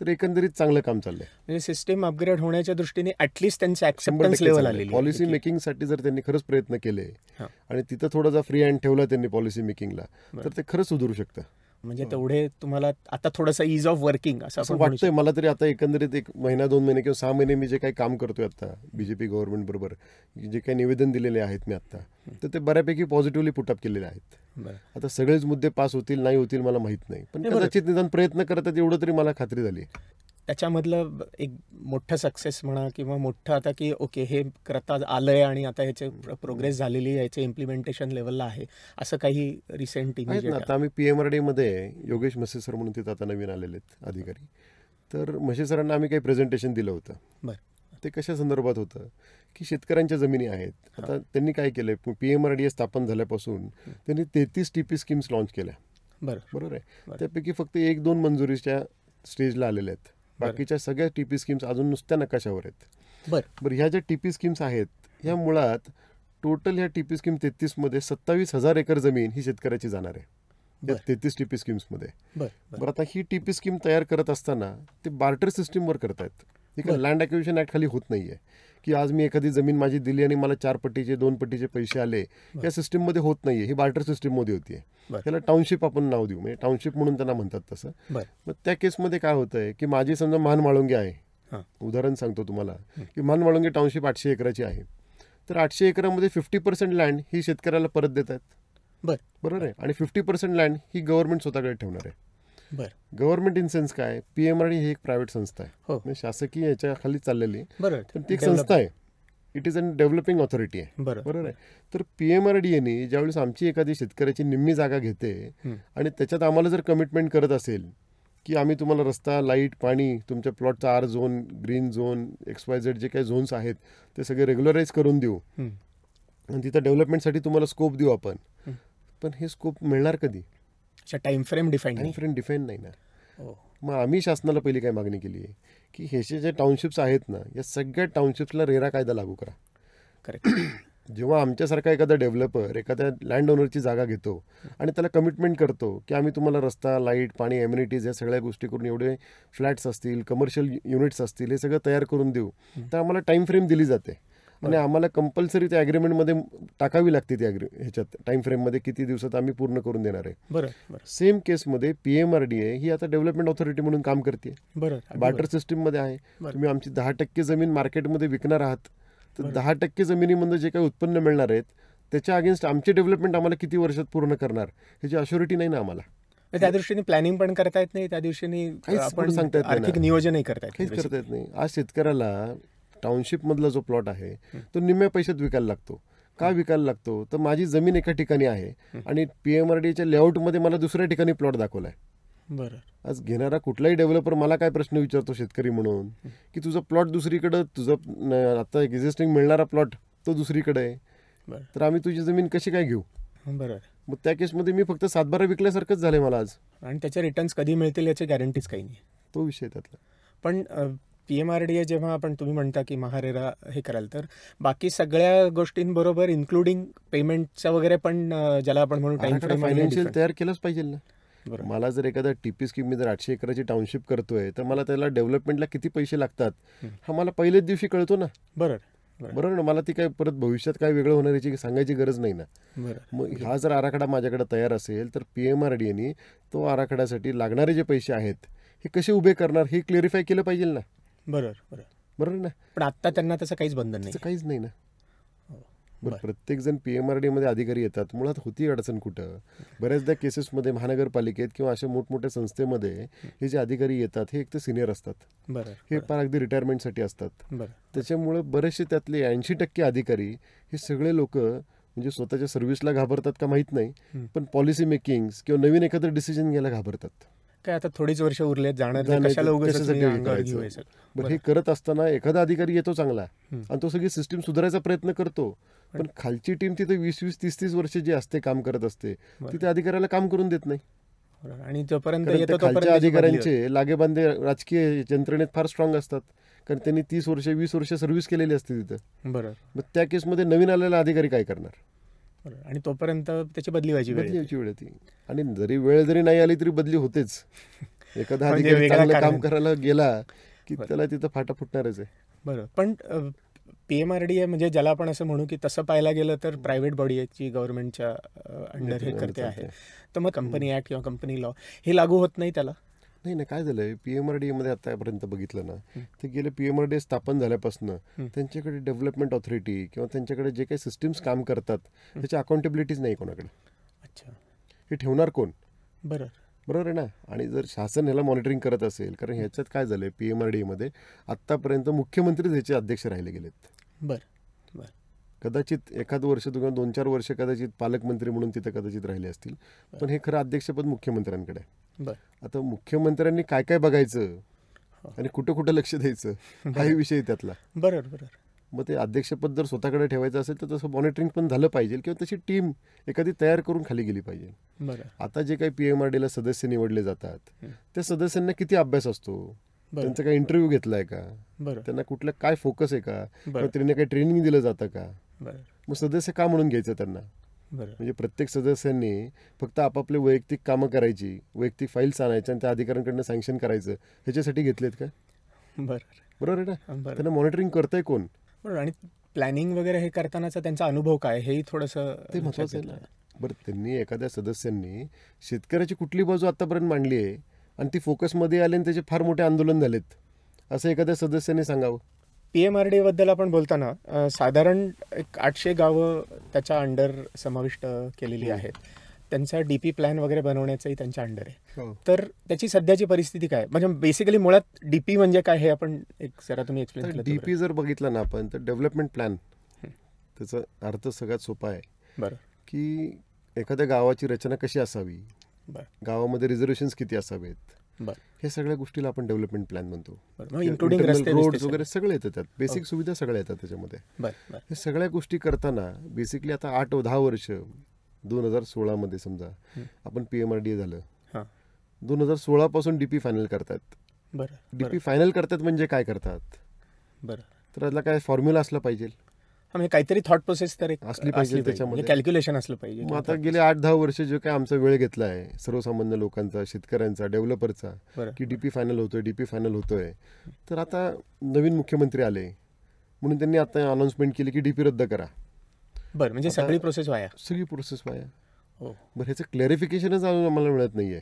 तर एकंदरीत चांगलं काम चाललंय. म्हणजे सिस्टीम अपग्रेड होण्याच्या दृष्टीने ऍटलीस्ट त्यांचं ऍक्सेप्टन्स लेवल आलेली. पॉलिसी मेकिंगसाठी जर त्यांनी खरंच प्रयत्न केले आणि तिथं थोडासा फ्री हँड ठेवला त्यांनी पॉलिसी मेकिंगला तर ते खरंच सुधारू शकतं. म्हणजे तेवढे तुम्हाला आता थोडंसं इज ऑफ वर्किंग असं वाटतंय मला तरी. आता एकंदरीत 1 महिना 2 महिने किंवा 6 महिने मी जे काही काम करतोय आता बीजेपी गव्हर्नमेंट बरोबर, जे काही निवेदन दिलेले आहेत मी आता, तर ते बऱ्यापैकी पॉझिटिव्हली पुटअप केलेले आहेत. आता सगळेच मुद्दे पास होतील नाही होतील मला माहित नाही, पण कदाचित निदान प्रयत्न करतात एवढं तरी मला खात्री झाली. त्याच्यामधलं एक मोठं सक्सेस म्हणा किंवा मोठं आता की ओके हे करता आलंय आणि आता याचे प्रोग्रेस झालेली याचे इम्प्लिमेंटेशन लेवलला आहे असं काही रिसेंट इमिजिएट? आता आम्ही PMRD मध्ये योगेश म्हसे सर म्हणून तिथं आता नवीन आलेले आहेत अधिकारी, तर म्हसे सरांना आम्ही काही प्रेझेंटेशन दिलं होतं. ते कशा संदर्भात होतं की शेतकऱ्यांच्या जमिनी आहेत. आता त्यांनी काय केलंय, PMRD स्थापन झाल्यापासून त्यांनी 33 TP स्कीम्स लॉन्च केल्या. बरोबर आहे. त्यापैकी फक्त 1-2 मंजुरीच्या स्टेजला आलेल्या आहेत, बाकीच्या सगळ्या TP स्कीम्स अजून नुसत्या नकाशावर आहेत. बरं, ह्या ज्या TP स्कीम्स आहेत ह्या मुळात टोटल ह्या TP स्कीम 33 मध्ये 27,000 एकर जमीन ही शेतकऱ्याची जाणार आहे या 33 TP स्कीम्स मध्ये. बरं, आता ही TP स्कीम तयार करत असताना ते बार्टर सिस्टीमवर करतायत. ठीक आहे, लँड ॲक्विजिशन ऍक्ट खाली होत नाहीये की आज मी एखादी जमीन माझी दिली आणि मला 4 पट्टीचे 2 पट्टीचे पैसे आले. या सिस्टीम मध्ये होत नाहीये, ही बार्टर सिस्टीम मध्ये होतीये. त्याला टाउनशिप आपण नाव देऊ, म्हणजे टाउनशिप म्हणून त्यांना म्हणतात तसं. मग त्या केसमध्ये काय होतंय की माझी समजा मानमाळुंगे आहे, उदाहरण सांगतो तुम्हाला की मानमाळुंगे टाउनशिप 800 एकराची आहे, तर 800 एकरामध्ये 50% लँड ही शेतकऱ्याला परत देत आहेत. बरोबर आहे. आणि 50% लँड ही गव्हर्नमेंट स्वतःकडे ठेवणार आहे. गव्हर्नमेंट इन सेन्स काय, PMRD ही एक प्रायव्हेट संस्था आहे, शासकीय याच्या खाली चाललेली, पण ती एक संस्था आहे. It is an developing authority आहे. बरोबर आहे. तर PMRD यांनी ज्यावेळेस आमची एखादी शेतकऱ्याची निम्मी जागा घेते आणि त्याच्यात आम्हाला जर कमिटमेंट करत असेल की आम्ही तुम्हाला रस्ता, लाईट, पाणी, तुमच्या प्लॉटचा R zone, green zone, XYZ जे काही झोन्स आहेत ते सगळे रेग्युलराईज करून देऊ आणि तिथं डेव्हलपमेंटसाठी तुम्हाला स्कोप देऊ आपण, पण हे स्कोप मिळणार कधी? टाइम फ्रेम डिफाईन नाही ना. मग आम्ही शासनाला पहिली काय मागणी केली आहे की हे जे टाउनशिप्स आहेत ना या सगळ्या टाउनशिप्सला रेरा कायदा लागू करा. करेक्ट. जेव्हा आमच्यासारखा एखादा डेव्हलपर एखाद्या लँड ओनरची जागा घेतो आणि त्याला कमिटमेंट करतो की आम्ही तुम्हाला रस्ता, लाईट, पाणी, एम्युनिटीज या सगळ्या गोष्टी करून एवढे फ्लॅट्स असतील, कमर्शियल युनिट्स असतील हे सगळं तयार करून देऊ, तर आम्हाला टाइम फ्रेम दिली जाते. आणि आम्हाला कंपल्सरी त्या ॲग्रीमेंटमध्ये टाकावी लागते ती ह्याच्यात टाइम फ्रेममध्ये किती दिवसात आम्ही पूर्ण करून देणार आहे. बरं. सेम केसमध्ये PMRDA ही आता डेव्हलपमेंट ऑथॉरिटी म्हणून काम करते. बरं. बार्टर सिस्टीममध्ये आहे. तुम्ही आमची 10% जमीन मार्केटमध्ये विकणार आहात तर 10% जमिनीमध्ये जे काही उत्पन्न मिळणार आहेत त्याच्या अगेन्स्ट आमचे डेव्हलपमेंट आम्हाला किती वर्षात पूर्ण करणार ह्याची अश्युरिटी नाही ना आम्हाला. त्या दृष्टीने प्लॅनिंग पण करता येत नाही, त्या दिवशीने आपण सांगता येत आर्थिक नियोजनही करता येत काहीच करता येत नाही. आज शेतकऱ्याला टाउनशिप मधला जो प्लॉट आहे तो निम्म्या पैशात विकायला लागतो. का विकायला लागतो तर माझी जमीन एका ठिकाणी आहे आणि PMRDAच्या लेआउटमध्ये मला दुसऱ्या ठिकाणी प्लॉट दाखवलाय. बरं. आज घेणारा कुठलाही डेव्हलपर मला काय प्रश्न विचारतो शेतकरी म्हणून की तुझं प्लॉट दुसरीकडं, तुझं आता एक्झिस्टिंग मिळणारा प्लॉट तो दुसरीकडे आहे, तर आम्ही तुझी जमीन कशी काय घेऊ. बरं. मग त्या केसमध्ये मी फक्त 7-12 विकल्यासारखंच झालंय मला आज. आणि त्याचे रिटर्न्स कधी मिळतील याची गॅरंटीच काही नाही. तो विषय त्यातला. पण PMRDA जेव्हा तुम्ही म्हणता की महारेरा हे कराल तर बाकी सगळ्या गोष्टींबरोबर इन्क्लुडिंग पेमेंटचं वगैरे पण ज्याला आपण म्हणू टाइम फ्रेम फायनान्शियल तयार केलंच पाहिजे ना. बरं. मला जर एखादा TP स्कीम मी जर 800 एकराची टाउनशिप करतोय तर मला त्याला डेव्हलपमेंटला किती पैसे लागतात हा मला पहिल्याच दिवशी कळतो ना. बरोबर ना. मला ती काय परत भविष्यात काय वेगळं होणार याची सांगायची गरज नाही ना. मग हा जर आराखडा माझ्याकडे तयार असेल तर PMRDAने तो आराखड्यासाठी लागणारे जे पैसे आहेत हे कसे उभे करणार हे क्लिअरिफाय केलं पाहिजे ना. बरोबर ना. पण आता त्यांना तसं काहीच बंधन नाही. काहीच नाही ना. बरं, प्रत्येक जण PMRDA मध्ये अधिकारी येतात. मुळात होती अडचण कुठं, बऱ्याचदा केसेसमध्ये महानगरपालिकेत किंवा अशा मोठमोठ्या संस्थेमध्ये हे जे अधिकारी येतात हे एक तर सिनियर असतात. हे फार अगदी रिटायरमेंटसाठी असतात. त्याच्यामुळे बरेचसे त्यातले 80% अधिकारी हे सगळे लोक म्हणजे स्वतःच्या सर्व्हिसला घाबरतात का माहीत नाही, पण पॉलिसी मेकिंग किंवा नवीन एखादं डिसिजन घ्यायला घाबरतात. काय आता थोडीच वर्ष उरलेत जाणार. हे करत असताना एखादा अधिकारी येतो चांगला आणि तो सगळी सिस्टीम सुधारायचा प्रयत्न करतो, पण खालची टीम तिथे 20-20, 30-30 वर्ष जी असते काम करत असते तिथे अधिकाऱ्याला काम करून देत नाही. आणि जोपर्यंत खालच्या अधिकाऱ्यांचे लागेबांधे राजकीय यंत्रणेत फार स्ट्रॉंग असतात, कारण त्यांनी 30 वर्ष 20 वर्ष सर्व्हिस केलेली असते तिथं. मग त्या केसमध्ये नवीन आलेला अधिकारी काय करणार. आणि तोपर्यंत त्याची बदली व्हायची वेळ येते. आणि वेळ जरी नाही आली तरी बदली होतेच. एखादा अधिकारी चांगलं काम करायला गेला की त्याला तिथं फाटा फुटणारच आहे. बरं. पण PMRDA म्हणजे ज्याला आपण असं म्हणू की तसं पाहायला गेलं तर प्रायव्हेट बॉडी आहे जी गव्हर्नमेंटच्या अंडर हे करते आहे, तर मग कंपनी ऍक्ट किंवा कंपनी लॉ हे लागू होत नाही त्याला. नाही ना. काय झालंय PMRDA मध्ये आतापर्यंत बघितलं ना ते गेले PMRDA स्थापन झाल्यापासून त्यांच्याकडे डेव्हलपमेंट ऑथॉरिटी किंवा त्यांच्याकडे जे काही सिस्टीम्स काम करतात त्याची अकाउंटेबिलिटीच नाही कोणाकडे. अच्छा. हे ठेवणार कोण. बरोबर आहे ना. आणि जर शासन ह्याला मॉनिटरिंग करत असेल, कारण ह्याच्यात काय झालंय PMRDA मध्ये आतापर्यंत मुख्यमंत्रीच ह्याचे अध्यक्ष राहिले गेलेत. कदाचित एखाद वर्ष किंवा 2-4 वर्ष कदाचित पालकमंत्री म्हणून तिथे कदाचित राहिले असतील, पण हे खरं अध्यक्षपद मुख्यमंत्र्यांकडे आहे. आता मुख्यमंत्र्यांनी काय काय बघायचं आणि कुठं कुठं लक्ष द्यायचं हाही विषय त्यातला. बरोबर. मग ते अध्यक्षपद जर स्वतःकडे ठेवायचं असेल तर तसं मॉनिटरिंग पण झालं पाहिजे किंवा तशी टीम एखादी तयार करून खाली गेली पाहिजे. आता जे काही PMRDAला सदस्य निवडले जातात त्या सदस्यांना किती अभ्यास असतो, त्यांचा काही इंटरव्ह्यू घेतलाय का, त्यांना कुठलं काय फोकस आहे का, त्यांना काही ट्रेनिंग दिलं जातं का, मग सदस्य का म्हणून घ्यायचं त्यांना. म्हणजे प्रत्येक सदस्यांनी फक्त आपापले वैयक्तिक कामं करायची, वैयक्तिक फाईल्स आणायच्या आणि त्या अधिकाऱ्यांकडनं सँक्शन करायचं ह्याच्यासाठी घेतलेत का. बरोबर आहे ना. त्यांना मॉनिटरिंग करतंय कोण. आणि प्लॅनिंग वगैरे हे करतानाचा त्यांचा अनुभव काय हेही थोडंसं ते महत्वाचं आहे ना. बरं, त्यांनी एखाद्या सदस्यांनी शेतकऱ्याची कुठली बाजू आतापर्यंत मांडली आहे आणि ती फोकसमध्ये आली आणि त्याचे फार मोठे आंदोलन झालेत असं एखाद्या सदस्याने सांगावं. PMRDA बद्दल आपण बोलताना साधारण 800 गावं त्याच्या अंडर समाविष्ट केलेली आहेत. त्यांचा DP प्लॅन वगैरे बनवण्याचंही त्यांच्या अंडर आहे. तर त्याची सध्याची परिस्थिती काय, म्हणजे बेसिकली मुळात DP म्हणजे काय हे आपण एक जरा तुम्ही एक्सप्लेन केलं. DP जर बघितलं ना आपण तर डेव्हलपमेंट प्लॅन, त्याचा अर्थ सगळ्यात सोपा आहे की एखाद्या गावाची रचना कशी असावी, गावामध्ये रिझर्वेशन्स किती असावेत, हे सगळ्या गोष्टीला आपण डेव्हलपमेंट प्लॅन म्हणतो. रोड वगैरे सगळे येतात त्यात, बेसिक सुविधा सगळ्या येतात त्याच्यामध्ये. हे सगळ्या गोष्टी करताना बेसिकली आता 8-10 वर्ष 2016 मध्ये समजा आपण PMRDA झालं, 2016 पासून DP फायनल करतात. DP फायनल करतात म्हणजे काय करतात, तर त्याला काय फॉर्म्युला असला पाहिजे, काहीतरी थॉट प्रोसेस तर असली पाहिजे, त्याच्यामध्ये कॅल्क्युलेशन असलं पाहिजे. मग आता गेले 8-10 वर्ष जो काय आमचा वेळ घेतला आहे सर्वसामान्य लोकांचा, शेतकऱ्यांचा, डेव्हलपरचा की DP फायनल होतोय, तर आता नवीन मुख्यमंत्री आले, म्हणून त्यांनी आता अनाउन्समेंट केली की डीपी रद्द करा. बरं, म्हणजे सगळी प्रोसेस वाया. सगळी प्रोसेस वाया. हो. बरं, ह्याचं क्लॅरिफिकेशनच आम्हाला मिळत नाहीये.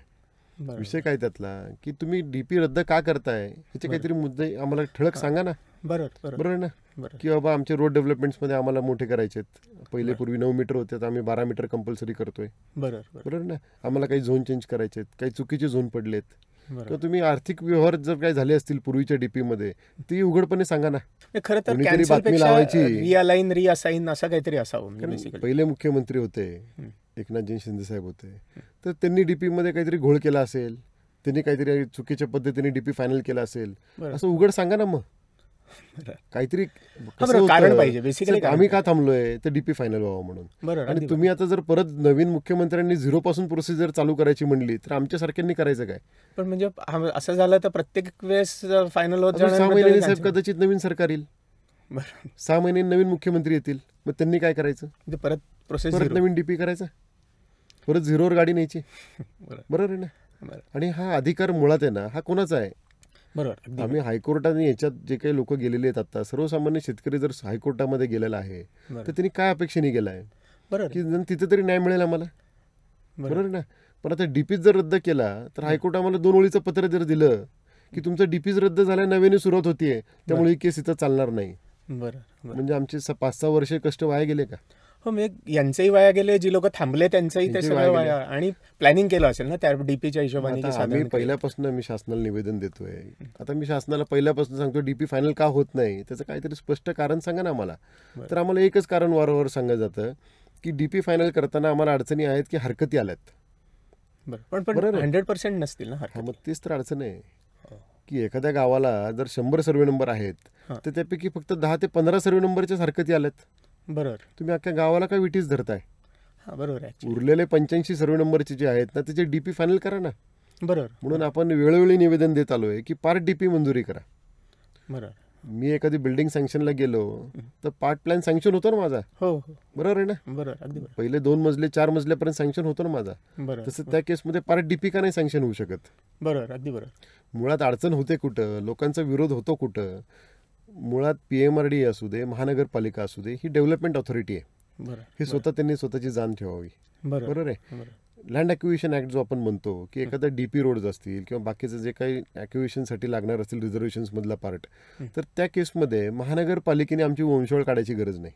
बरं. विषय काय त्यातला की तुम्ही डीपी रद्द का करताय ह्याचे काहीतरी मुद्दे आम्हाला ठळक सांगा ना. बरोबर ना. की बाबा आमचे रोड डेव्हलपमेंट्समध्ये आम्हाला मोठे करायचे आहेत. पहिले पूर्वी 9 मीटर होते, आम्ही 12 मीटर कंपल्सरी करतोय. बरोबर ना. आम्हाला काही झोन चेंज करायचे आहेत, काही चुकीचे झोन पडलेत. तर तुम्ही आर्थिक व्यवहार जर काही झाले असतील पूर्वीच्या डीपी मध्ये ती उघडपणे सांगा ना. खरं तर कोणीतरी बातमी लावायची. रिअलाइन रिअसाइन असं काहीतरी असावं. पहिले मुख्यमंत्री होते एकनाथजी शिंदे साहेब होते, तर त्यांनी डीपी मध्ये काहीतरी घोळ केला असेल, त्यांनी काहीतरी चुकीच्या पद्धतीने डीपी फायनल केला असेल, असं उघड सांगा ना. मग काहीतरी कारण पाहिजे बेसिकली. आम्ही का थांबलोय तर डीपी फायनल व्हावं म्हणून. आणि तुम्ही आता जर परत नवीन मुख्यमंत्र्यांनी 0 पासून प्रोसिजर चालू करायची म्हणली तर आमच्या सारख्यांनी करायचं काय. पण म्हणजे असं झालं तर प्रत्येक वेळेस फायनल होत 6 महिन्यांनी साहेब कदाचित नवीन सरकार येईल, 6 महिन्यांनी नवीन मुख्यमंत्री येतील, मग त्यांनी काय करायचं. परत प्रोसेस परत नवीन डीपी करायचा, परत 0वर गाडी न्यायची. बरोबर आहे ना. आणि हा अधिकार मुळात आहे ना हा कोणाचा आहे. बरोबर. आम्ही हायकोर्टाने याच्यात जे काही लोक गेलेले आहेत आता सर्वसामान्य शेतकरी जर हायकोर्टामध्ये गेलेला आहे तर त्यांनी काय अपेक्षेने गेला आहे. बरोबर की तिथे तरी न्याय मिळेल आम्हाला. बरोबर ना. पण आता डीपीज जर रद्द केला तर हायकोर्ट आम्हाला 2 ओळीचं पत्र जर दिलं की तुमचं डीपीज रद्द झाल्या नव्याने सुरुवात होतीये त्यामुळे ही केस इथं चालणार नाही. बरं. म्हणजे आमचे 5-6 वर्ष कष्ट वाया गेले का. हो, म्हणजे यांचंही वाया गेले, जी लोक थांबले त्यांचंही ते सगळं वाया. आणि प्लॅनिंग केलं असेल ना त्या डीपीच्या हिशोबाने. आम्ही पहिल्यापासून मी शासनाला निवेदन देतोय. आता मी शासनाला पहिल्यापासून सांगतो डीपी फायनल का होत नाही त्याचं काहीतरी स्पष्ट कारण सांगा ना आम्हाला. तर आम्हाला एकच कारण वारंवार सांगलं जातं की डीपी फायनल करताना आम्हाला अडचणी आहेत की हरकती आल्यात. पण 100% नसतील ना. मग तेच तर अडचण आहे की एखाद्या गावाला जर 100 सर्वे नंबर आहेत तर त्यापैकी फक्त 10 ते 15 सर्वे नंबरच्याच हरकती आल्यात. बरोबर. तुम्ही अख्ख्या गावाला काय विटीच धरताय. बरोबर आहे. उरलेले 85 सर्वे नंबरचे जे आहेत ना त्याचे डीपी फायनल करा ना. बरोबर. म्हणून आपण वेळोवेळी निवेदन देत आलोय की पार्ट डीपी मंजुरी करा. बरोबर. मी एखादी बिल्डिंग सँक्शनला गेलो तर पार्ट प्लॅन सँक्शन होतो ना माझा. हो. बरोबर आहे ना. बरोबर. अगदी पहिले 2 मजले 4 मजल्यापर्यंत सँक्शन होतो ना माझा. बरोबर. तसं त्या केसमध्ये पार्ट डीपी का नाही सँक्शन होऊ शकत. बरोबर. अगदी बरोबर. मुळात अडचण होते कुठं, लोकांचा विरोध होतो कुठं. मुळात PMRD असू दे, महानगरपालिका असू दे, ही डेव्हलपमेंट ऑथॉरिटी आहे. हे स्वतः त्यांनी स्वतःची जाण ठेवावी. बरोबर आहे. लँड ॲक्विजिशन ऍक्ट जो आपण म्हणतो की एखादा डीपी रोड्स असतील किंवा बाकीचं जे काही ॲक्विजिशनसाठी लागणार असतील रिझर्वेशन्स मधला पार्ट, तर त्या केसमध्ये महानगरपालिकेने आमची वंशावळ काढायची गरज नाही.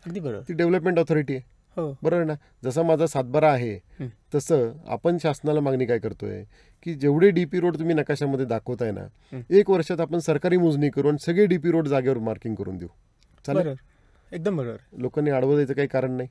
अगदी बरोबर. ती डेव्हलपमेंट ऑथॉरिटी आहे. बरोबर ना. जसा माझा 7/12 आहे तसं आपण शासनाला मागणी काय करतोय की जेवढे डीपी रोड तुम्ही नकाशामध्ये दाखवताय ना 1 वर्षात आपण सरकारी मोजणी करून सगळे डीपी रोड जागेवर मार्किंग करून देऊ. चालेल. एकदम बरोबर. लोकांनी आडवं द्यायचं काही कारण नाही.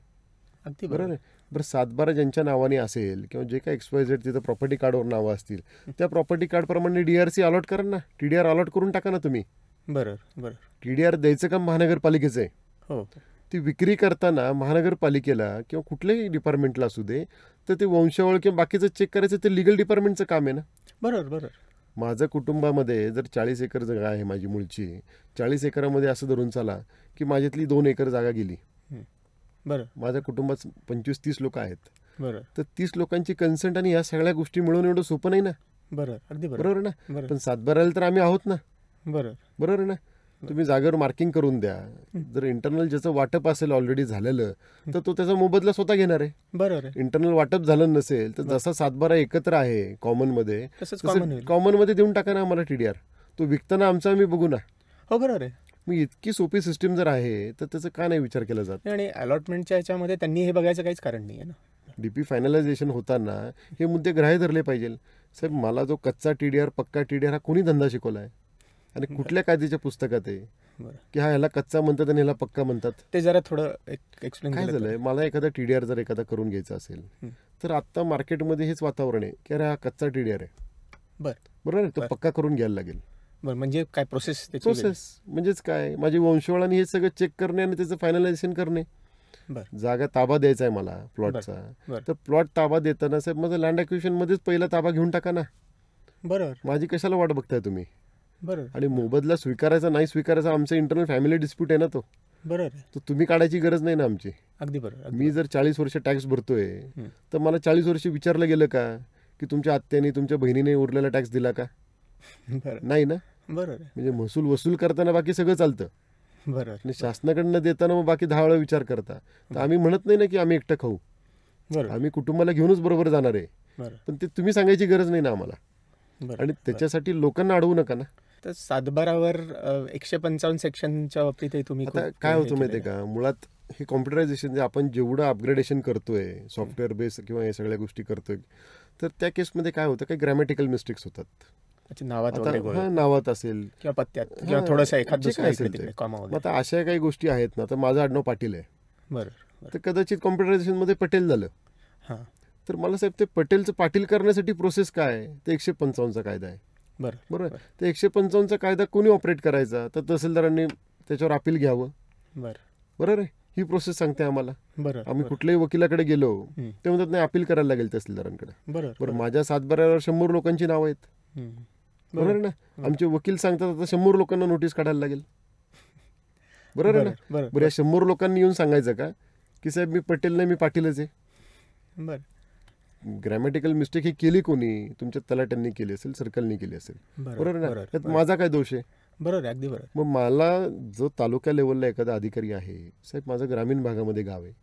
अगदी बरोबर आहे. बरं, 7/12 ज्यांच्या नावाने असेल किंवा जे काही XYZ तिथं प्रॉपर्टी कार्डवर नावं असतील त्या प्रॉपर्टी कार्ड प्रमाणे DRC अलॉट करा ना. TDR अलॉट करून टाका ना तुम्ही. बरोबर. TDR द्यायचं काम महानगरपालिकेचं आहे. हो. ती विक्री करताना महानगरपालिकेला किंवा कुठल्याही डिपार्टमेंटला असू दे तर ते वंशावळ किंवा बाकीचं चेक करायचं ते लिगल डिपार्टमेंटचं काम आहे ना. बरोबर. माझं कुटुंबामध्ये जर 40 एकर जागा आहे माझी मूळची, 40 एकरामध्ये असं धरून चाला की माझ्यातली 2 एकर जागा गेली. माझ्या कुटुंबात 25-30 लोक आहेत. तर 30 लोकांची कन्सेंट आणि या सगळ्या गोष्टी मिळवून एवढं सोपं नाही ना. बरोबर ना. पण 7/12 तर आम्ही आहोत ना. बरोबर आहे ना. तुम्ही जागेवर मार्किंग करून द्या. जर इंटरनल ज्याचं वाटप असेल ऑलरेडी झालेलं तर तो त्याचा मोबदला स्वतः घेणार आहे. बरोबर. इंटरनल वाटप झालं नसेल तर जसा 7/12 एकत्र आहे कॉमन मध्ये कॉमन मध्ये देऊन टाका ना आम्हाला TDR. तो विकताना आमचा आम्ही बघू ना. हो, बरोबर आहे. मग इतकी सोपी सिस्टीम जर आहे तर त्याचा का नाही विचार केला जात. आणि अलॉटमेंटच्या याच्यामध्ये त्यांनी हे बघायचं काहीच कारण नाही आहे ना. डीपी फायनलायझेशन होताना हे मुद्दे ग्राह्य धरले पाहिजे. साहेब, मला जो कच्चा TDR पक्का TDR हा कोणी धंदा शिकवला आहे आणि कुठल्या कायद्याच्या पुस्तकात आहे की हा ह्याला कच्चा म्हणतात आणि ह्याला पक्का म्हणतात. ते जरा थोडं एक्सप्लेन काय झालंय. मला एखादा TDR जर एखादा करून घ्यायचा असेल तर आता मार्केटमध्ये हेच वातावरण आहे की अरे हा कच्चा TDR आहे. बरोबर आहे. तो पक्का करून घ्यायला लागेल. म्हणजे काय प्रोसेस म्हणजेच काय माझी वंशवळाने हे सगळं चेक करणे आणि त्याचं फायनलायझेशन करणे. जागा ताबा द्यायचा आहे मला प्लॉटचा, तर प्लॉट ताबा देताना साहेब माझं लँड ॲक्विजिशन मध्येच पहिला ताबा घेऊन टाका ना. बरोबर. माझी कशाला वाट बघताय तुम्ही. बरोबर. आणि मोबदला स्वीकारायचा नाही स्वीकारायचा आमचं इंटरनल फॅमिली डिस्प्यूट आहे ना तो. बरोबर. तो तुम्ही काढायची गरज नाही ना आमची. अगदी बरोबर. मी जर 40 वर्ष टॅक्स भरतोय तर मला 40 वर्ष विचारलं गेलं का की तुमच्या आत्याने तुमच्या बहिणीने उरलेला टॅक्स दिला का. नाही ना. बरोबर. म्हणजे महसूल वसूल करताना बाकी सगळं चालतं. बरोबर. आणि शासनाकडनं देताना मग बाकी 10 वेळा विचार करता. तर आम्ही म्हणत नाही ना की आम्ही एकटं खाऊ, बरोबर. आम्ही कुटुंबाला घेऊनच बरोबर जाणार आहे. बरोबर. पण ते तुम्ही सांगायची गरज नाही ना आम्हाला. बरोबर. आणि त्याच्यासाठी लोकांना अडवू नका ना. तर सातबारावर 155 सेक्शनच्या बाबतीतही तुम्ही आता खूप काय हे होतं माहिती आहे केलेलं का, मुळात हे कॉम्प्युटरायझेशन जे आपण जेवढं अपग्रेडेशन करतोय सॉफ्टवेअर बेस किंवा हे सगळ्या गोष्टी करतोय, तर त्या केसमध्ये काय होतं, काही ग्रॅमॅटिकल मिस्टेक्स होतात. अच्छा, नावात वगैरे आता गोळ नावात असेल किंवा पत्त्यात किंवा हां, थोडंसं एखाद जे दुसरं काय इकडे असेल ते. तिकडे कॉमा मग वगैरे. आता अशा काही गोष्टी आहेत ना, तर माझं आडनाव पाटील आहे, बरोबर. तर कदाचित कॉम्प्युटरायझेशनमध्ये पटेल झालं. हां, तर मला साहेब ते पटेलचं पाटील करण्यासाठी प्रोसेस काय आहे, ते 155चा कायदा आहे. बरं. बरोबर. ते 155चा कायदा कोणी ऑपरेट करायचा, तर तहसीलदारांनी त्याच्यावर अपील घ्यावं. बरं. बरोबर आहे, ही प्रोसेस सांगते आम्हाला. बरं. आम्ही कुठल्याही वकिलाकडे गेलो हं. ते म्हणतात नाही, अपील करायला लागेल तहसीलदारांकडे. बरं. बरं, माझ्या सातबाऱ्यावर 100 लोकांची नावं आहेत. हं. बरोबर आहे ना. आमचे वकील सांगतात आता 100 लोकांना नोटीस काढायला लागेल. बरोबर आहे ना. बरं. बरं, या 100 लोकांनी येऊन सांगायचं का की साहेब मी पटेल नाही, मी पाटीलच आहे. बरं. ग्रॅमॅटिकल मिस्टेक ही केली कोणी, तुमच्या तलाट्यांनी केली असेल, सर्कलनी केली असेल. बरोबर आहे ना. त्यात माझा काय दोष आहे. बरोबर, अगदी बरोबर. मग मला जो तालुका लेवलला एखादा अधिकारी आहे, साहेब माझं ग्रामीण भागामध्ये गाव आहे,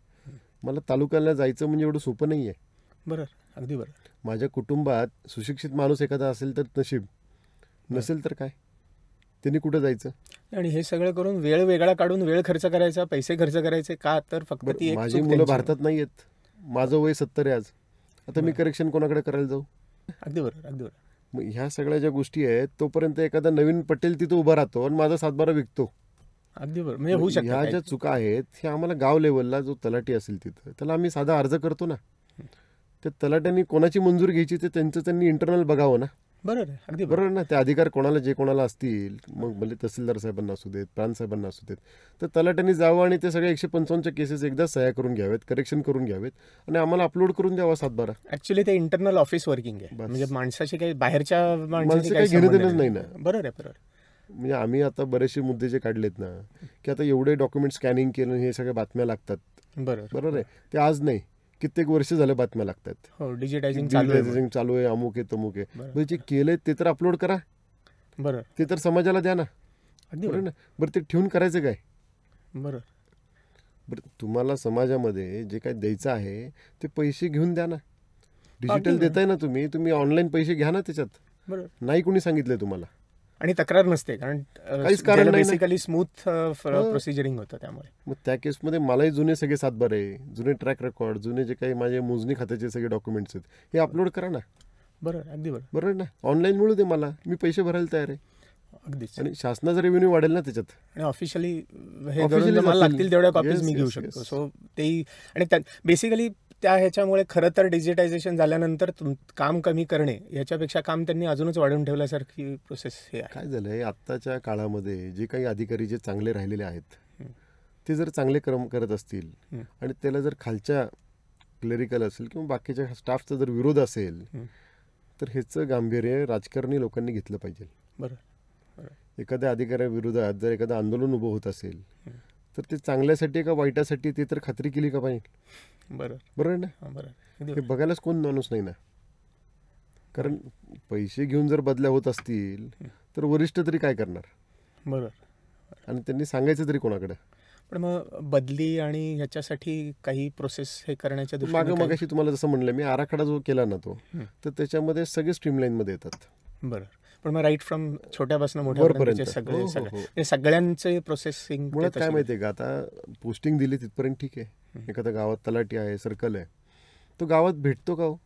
मला तालुक्याला जायचं म्हणजे एवढं सोपं नाही आहे. बरोबर, अगदी बरोबर. माझ्या कुटुंबात सुशिक्षित माणूस एखादा असेल तर नशीब, नसेल तर काय, त्यांनी कुठं जायचं. आणि हे सगळं करून वेळ वेगळा काढून वेळ खर्च करायचा, पैसे खर्च करायचे का, तर फक्त बरं, ती एक माझी चूक मुलं त्यांची. भारतात नाही आहेत, माझं वय 70 आहे आज, आता मी करेक्शन कोणाकडे करायला जाऊ. अगदी बरोबर, अगदी बरोबर. मग ह्या सगळ्या ज्या गोष्टी आहेत, तोपर्यंत एखादा नवीन पटेल तिथं उभा राहतो आणि माझा सातबारा विकतो. अगदी बरोबर, म्हणजे होऊ मग ह्या शकतं ज्या चुका आहेत, हे आम्हाला गाव लेवलला जो तलाठी असेल तिथं, त्याला आम्ही साधा अर्ज करतो ना, त्या तलाट्यांनी कोणाची मंजूर घ्यायची ते त्यांचं त्यांनी इंटरनल बघावं ना. बरोबर आहे, अगदी बरोबर. बरोबर ना. ते अधिकार कोणाला जे कोणाला असतील, मग भले तहसीलदार साहेबांना असू देत, प्रांत साहेबांना असू देत, तर तलाट्यांनी जावं आणि ते सगळे 155च्या केसेस एकदा सह्या करून घ्यावेत, करेक्शन करून घ्यावेत आणि आम्हाला अपलोड करून द्यावा सातबारा. ऍक्च्युली ते इंटरनल ऑफिस वर्किंग आहे, बस. म्हणजे माणसाशी काही बाहेरच्या माणसं काही घेणं देणंच नाही ना. बरोबर आहे, बरोबर. म्हणजे आम्ही आता बरेचसे मुद्दे जे काढलेत ना, की आता एवढे डॉक्युमेंट स्कॅनिंग केलं, हे सगळ्या बातम्या लागतात. बरोबर आहे. ते आज नाही, कित्येक वर्ष झाले बातम्या लागतात. हो, डिजिटायझिंग चालू आहे. डिजिटायझिंग चालू आहे, अमुक आहे तमुक आहे. बरोबर. बरं, जे केलंय ते तर अपलोड करा, बरोबर, ते तर समाजाला द्या ना. अगदी बरोबर बरोबर. ना. बरं, ते ठेवून करायचं काय. बरोबर, बरं, तुम्हाला समाजामध्ये जे काही द्यायचं आहे ते पैसे घेऊन द्या ना. डिजिटल अगदी देताय ना तुम्ही, तुम्ही ऑनलाईन पैसे घ्या ना त्याच्यात. बरोबर. नाही कोणी सांगितलंय तुम्हाला. आणि तक्रार नसते, कारण काहीच कारण नाही ना. बेसिकली स्मूथ प्रोसिजरिंग होतं त्यामुळे. मग त्या केसमध्ये मलाही जुने सगळे सातबारे, जुने ट्रॅक रेकॉर्ड, जुने जे काही माझे मोजणी खात्याचे सगळे डॉक्युमेंट्स आहेत, हे अपलोड करा ना. बरोबर, अगदी बरोबर. बरोबर ना. ऑनलाईन मिळू दे मला, मी पैसे भरायला तयार आहे. अगदीच. आणि शासनाचा रेव्हेन्यू वाढेल ना त्याच्यात. आणि ऑफिशियली हे Officially करून मला जातील. लागतील तेवढ्या कॉपीज Yes, मी घेऊ yes, शकतो. yes. सो तेही, आणि बेसिकली त्या ह्याच्यामुळे खरं तर डिजिटायझेशन झाल्यानंतर काम कमी करणे याच्यापेक्षा काम त्यांनी अजूनच वाढवून ठेवल्यासारखी प्रोसेस हे आहे. काय झालंय, आत्ताच्या काळामध्ये जे काही अधिकारी जे चांगले राहिलेले आहेत, ते जर चांगले क्रम करत असतील आणि त्याला जर खालच्या क्लेरिकल असेल किंवा बाकीच्या स्टाफचा जर विरोध असेल, तर ह्याचं गांभीर्य राजकारणी लोकांनी घेतलं पाहिजे. बरोबर. एखाद्या अधिकाऱ्याविरोधात जर एखादं आंदोलन उभं होत असेल, तर ते चांगल्यासाठी का वाईटासाठी ते तर खात्री केली का पाहिजे. बरोबर, बरोबर ना. बरोबर. हे बघायलाच कोण माणूस नाही ना. कारण पैसे घेऊन जर बदल्या होत असतील तर वरिष्ठ तरी काय करणार. बरोबर. आणि त्यांनी सांगायचं तरी कोणाकडे. पण मग बदली आणि ह्याच्यासाठी काही प्रोसेस हे करण्याच्या मागाशी तुम्हाला जसं म्हणलं मी, आराखडा जो केला ना तो, तर त्याच्यामध्ये सगळे स्ट्रीमलाईन मध्ये येतात. बरोबर. पण मग राईट फ्रॉम छोट्यापासून वरपर्यंत सगळे सगळ्यांचे प्रोसेसिंग. मुळात काय माहितीये का, आता पोस्टिंग दिली तिथपर्यंत ठीक आहे. एखाद्या गावात तलाठी आहे, सर्कल आहे, तो गावात भेटतो का हो,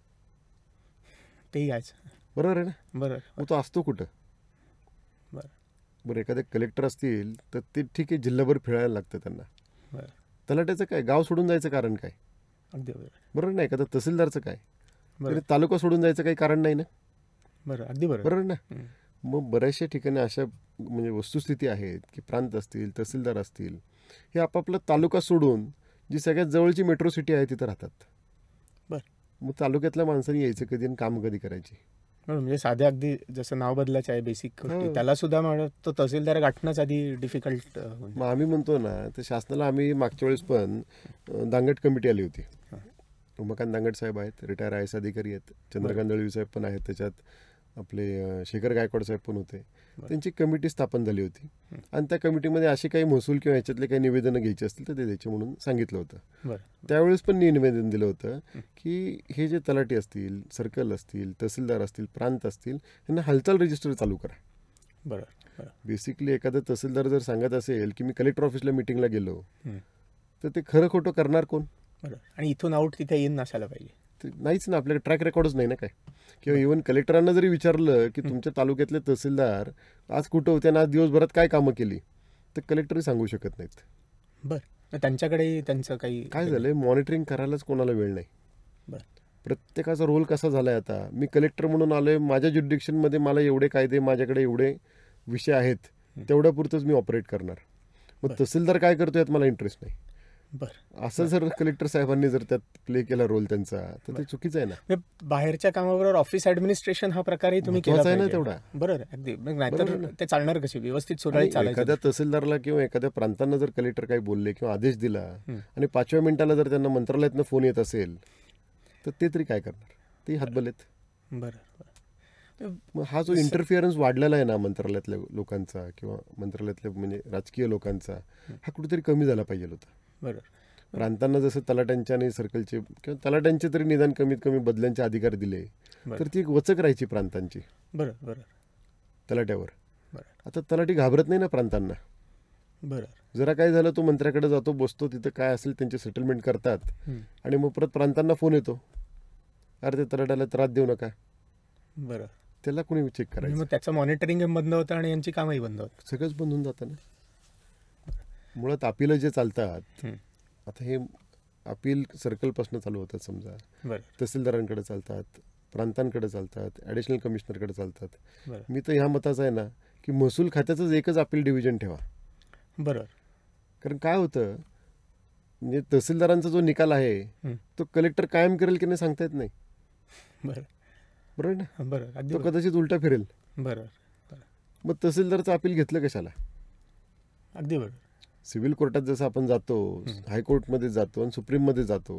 तेही आहेच. बरोबर आहे ना. बरोबर. मग तो असतो कुठं. बरं, एखादे कलेक्टर असतील तर ते ठीक आहे, जिल्हाभर फिरायला लागतं त्यांना. तलाट्याचं काय, गाव सोडून जायचं कारण काय. अगदी बरोबर. बरोबर नाही. एखादा तहसीलदारचं काय, तालुका सोडून जायचं काही कारण नाही ना. बरं, अगदी बरोबर. बरोबर ना. मग बऱ्याचशा ठिकाणी अशा म्हणजे वस्तुस्थिती आहेत की प्रांत असतील, तहसीलदार असतील, हे आपापला तालुका सोडून जी सगळ्यात जवळची मेट्रो सिटी आहे तिथं राहतात. मग तालुक्यातल्या माणसांनी यायचं कधी आणि काम कधी करायची. म्हणजे साध्या अगदी जसं नाव बदलायचं आहे बेसिक गोष्टी, त्याला सुद्धा तो तहसीलदार गाठणंच आधी डिफिकल्ट. मग आम्ही म्हणतो ना, तर शासनाला आम्ही मागच्या वेळेस पण दांगट कमिटी आली होती. उमाकांत दांगट साहेब आहेत, रिटायर IAS अधिकारी आहेत. चंद्रकांत दळवी साहेब पण आहेत त्याच्यात. आपले शेखर गायकवाड साहेब पण होते. त्यांची कमिटी स्थापन झाली होती आणि त्या कमिटीमध्ये असे काही महसूल किंवा ह्याच्यातले काही निवेदनं घ्यायची असतील तर ते द्यायचे म्हणून सांगितलं होतं. त्यावेळेस पण मी निवेदन दिलं होतं की हे जे तलाठी असतील, सर्कल असतील, तहसीलदार असतील, प्रांत असतील, यांना हालचाल रजिस्टर चालू करा. बेसिकली एखादा तहसीलदार जर सांगत असेल की मी कलेक्टर ऑफिसला मिटिंगला गेलो तर ते खरं खोटं करणार कोण? आणि इथून आउट तिथे येऊन नसायला पाहिजे. नाहीच ना, आपल्याकडे ट्रॅक रेकॉर्डच नाही ना काय. किंवा इव्हन कलेक्टरांना जरी विचारलं की तुमच्या तालुक्यातले तहसीलदार आज कुठं होते आणि आज दिवसभरात काय कामं केली तर कलेक्टरही सांगू शकत नाहीत. बरं, त्यांच्याकडे त्यांचं काही काय झालंय, मॉनिटरिंग करायलाच कोणाला वेळ नाही. प्रत्येकाचा रोल कसा झालाय, आता मी कलेक्टर म्हणून आलोय, माझ्या ज्युरिडिक्शनमध्ये मला एवढे कायदे, माझ्याकडे एवढे विषय आहेत, तेवढ्या पुरतंच मी ऑपरेट करणार. मग तहसीलदार काय करतोय यात मला इंटरेस्ट नाही. असं जर कलेक्टर साहेबांनी जर त्यात प्ले केला रोल त्यांचा तर ते चुकीचं आहे ना. बाहेरच्या कामाबरोबर ऑफिस ऍडमिनिस्ट्रेशन हा प्रकारही तुम्ही केला आहे ना तेवढा. बरोबर, अगदी. नाहीतर ते चालणार कसे व्यवस्थित सुरळीत चालायचं. एखाद्या तहसीलदारला किंवा एखाद्या प्रांतांना जर कलेक्टर काही बोलले किंवा आदेश दिला आणि 5व्या मिनिटाला जर त्यांना मंत्रालयातनं फोन येत असेल तर ते तरी काय करणार, ते हातबल आहेत. मग हा जो इंटरफिअरन्स वाढलेला आहे ना मंत्रालयातल्या लोकांचा किंवा मंत्रालयातल्या म्हणजे राजकीय लोकांचा, हा कुठेतरी कमी झाला पाहिजे होता. प्रांतांना जसं तलाट्यांच्या आणि सर्कलचे किंवा तलाट्यांचे तरी निदान कमीत कमी बदल्यांचे अधिकार दिले तर ती एक वचक राहायची प्रांतांची तलाट्यावर. आता तलाठी घाबरत नाही ना प्रांतांना. जरा काय झालं तो मंत्र्याकडे जातो, बसतो, तिथं काय असेल त्यांचे सेटलमेंट करतात आणि मग परत प्रांतांना फोन येतो, अरे ते तलाट्याला त्रास देऊ नका. त्याला कोणी चेक करायचं? मग त्याचं मॉनिटरिंग बंद होतं आणि यांची कामही बंद होतं, सगळंच बंद होऊन जातं ना. मुळात अपील जे चालतात, आता हे अपील सर्कलपासून चालू होतात, समजा तहसीलदारांकडे चालतात, प्रांतांकडे चालतात, ॲडिशनल कमिशनरकडे चालतात. मी तर ह्या मताचा आहे ना की महसूल खात्याचंच एकच अपील डिव्हिजन ठेवा. कारण काय होतं, म्हणजे तहसीलदारांचा जो निकाल आहे तो कलेक्टर कायम करेल की नाही सांगता येत नाही. बरोबर ना, तो कदाचित उलटा फिरेल. मग तहसीलदारचं अपील घेतलं कशाला? अगदी बरोबर. सिव्हिल कोर्टात जसं आपण जातो, हायकोर्टमध्ये जातो आणि सुप्रीममध्ये जातो,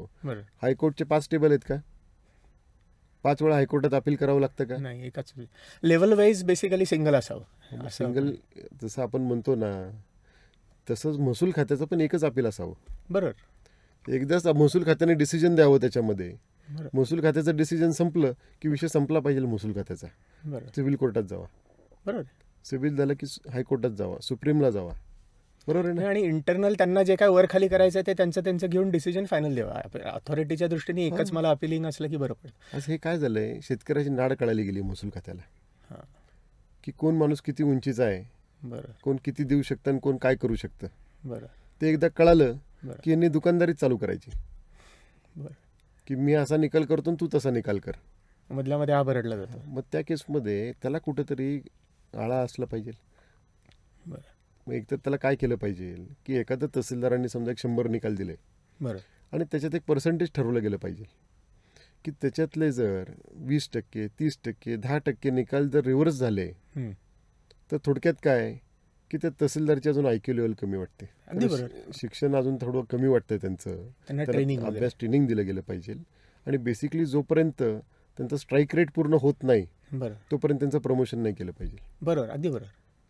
हायकोर्टचे 5 टेबल आहेत का? 5 वेळा हायकोर्टात अपील करावं लागतं का? नाही, एकाच लेवल वाईज बेसिकली सिंगल असावं. सिंगल जसं आपण म्हणतो ना तसंच महसूल खात्याचं पण एकच अपील असावं. एकदाच महसूल खात्याने डिसिजन द्यावं त्याच्यामध्ये. महसूल खात्याचं डिसिजन संपलं की विषय संपला पाहिजे महसूल खात्याचा. सिव्हिल कोर्टात जावा, सिव्हिल झालं की हायकोर्टात जावा, सुप्रीमला जावा. बरोबर आहे ना. आणि इंटरनल त्यांना जे काय वर खाली करायचं ते त्यांचं घेऊन डिसिजन फायनल द्यावा. अथॉरिटीच्या दृष्टीने एकच मला अपिलिंग असलं की बरं पडेल. असं हे काय झालंय, शेतकऱ्याची नाड कळायला गेली महसूल खात्याला की कोण माणूस किती उंचीचा आहे, कोण किती देऊ शकतं आणि कोण काय करू शकतं. ते एकदा कळालं की यांनी दुकानदारीच चालू करायची की मी असा निकाल करतो तू तसा निकाल कर. मधल्यामध्ये हा भरडला जातो. मग त्या केसमध्ये त्याला कुठंतरी आळा असला पाहिजे. मग एकतर त्याला काय केलं पाहिजे की एखाद्या तहसीलदारांनी समजा 100 निकाल दिले आणि त्याच्यात एक पर्सेंटेज ठरवलं गेलं पाहिजे की त्याच्यातले जर 20%, 30%, 10% निकाल जर रिव्हर्स झाले तर थोडक्यात काय की त्या तहसीलदारची अजून IQ लेवल कमी वाटते, शिक्षण अजून थोडं कमी वाटतं त्यांचं, अभ्यास ट्रेनिंग दिलं गेलं पाहिजे. आणि बेसिकली जोपर्यंत त्यांचं स्ट्राईक रेट पूर्ण होत नाही तोपर्यंत त्यांचं प्रमोशन नाही केलं पाहिजे. अगदी बरोबर.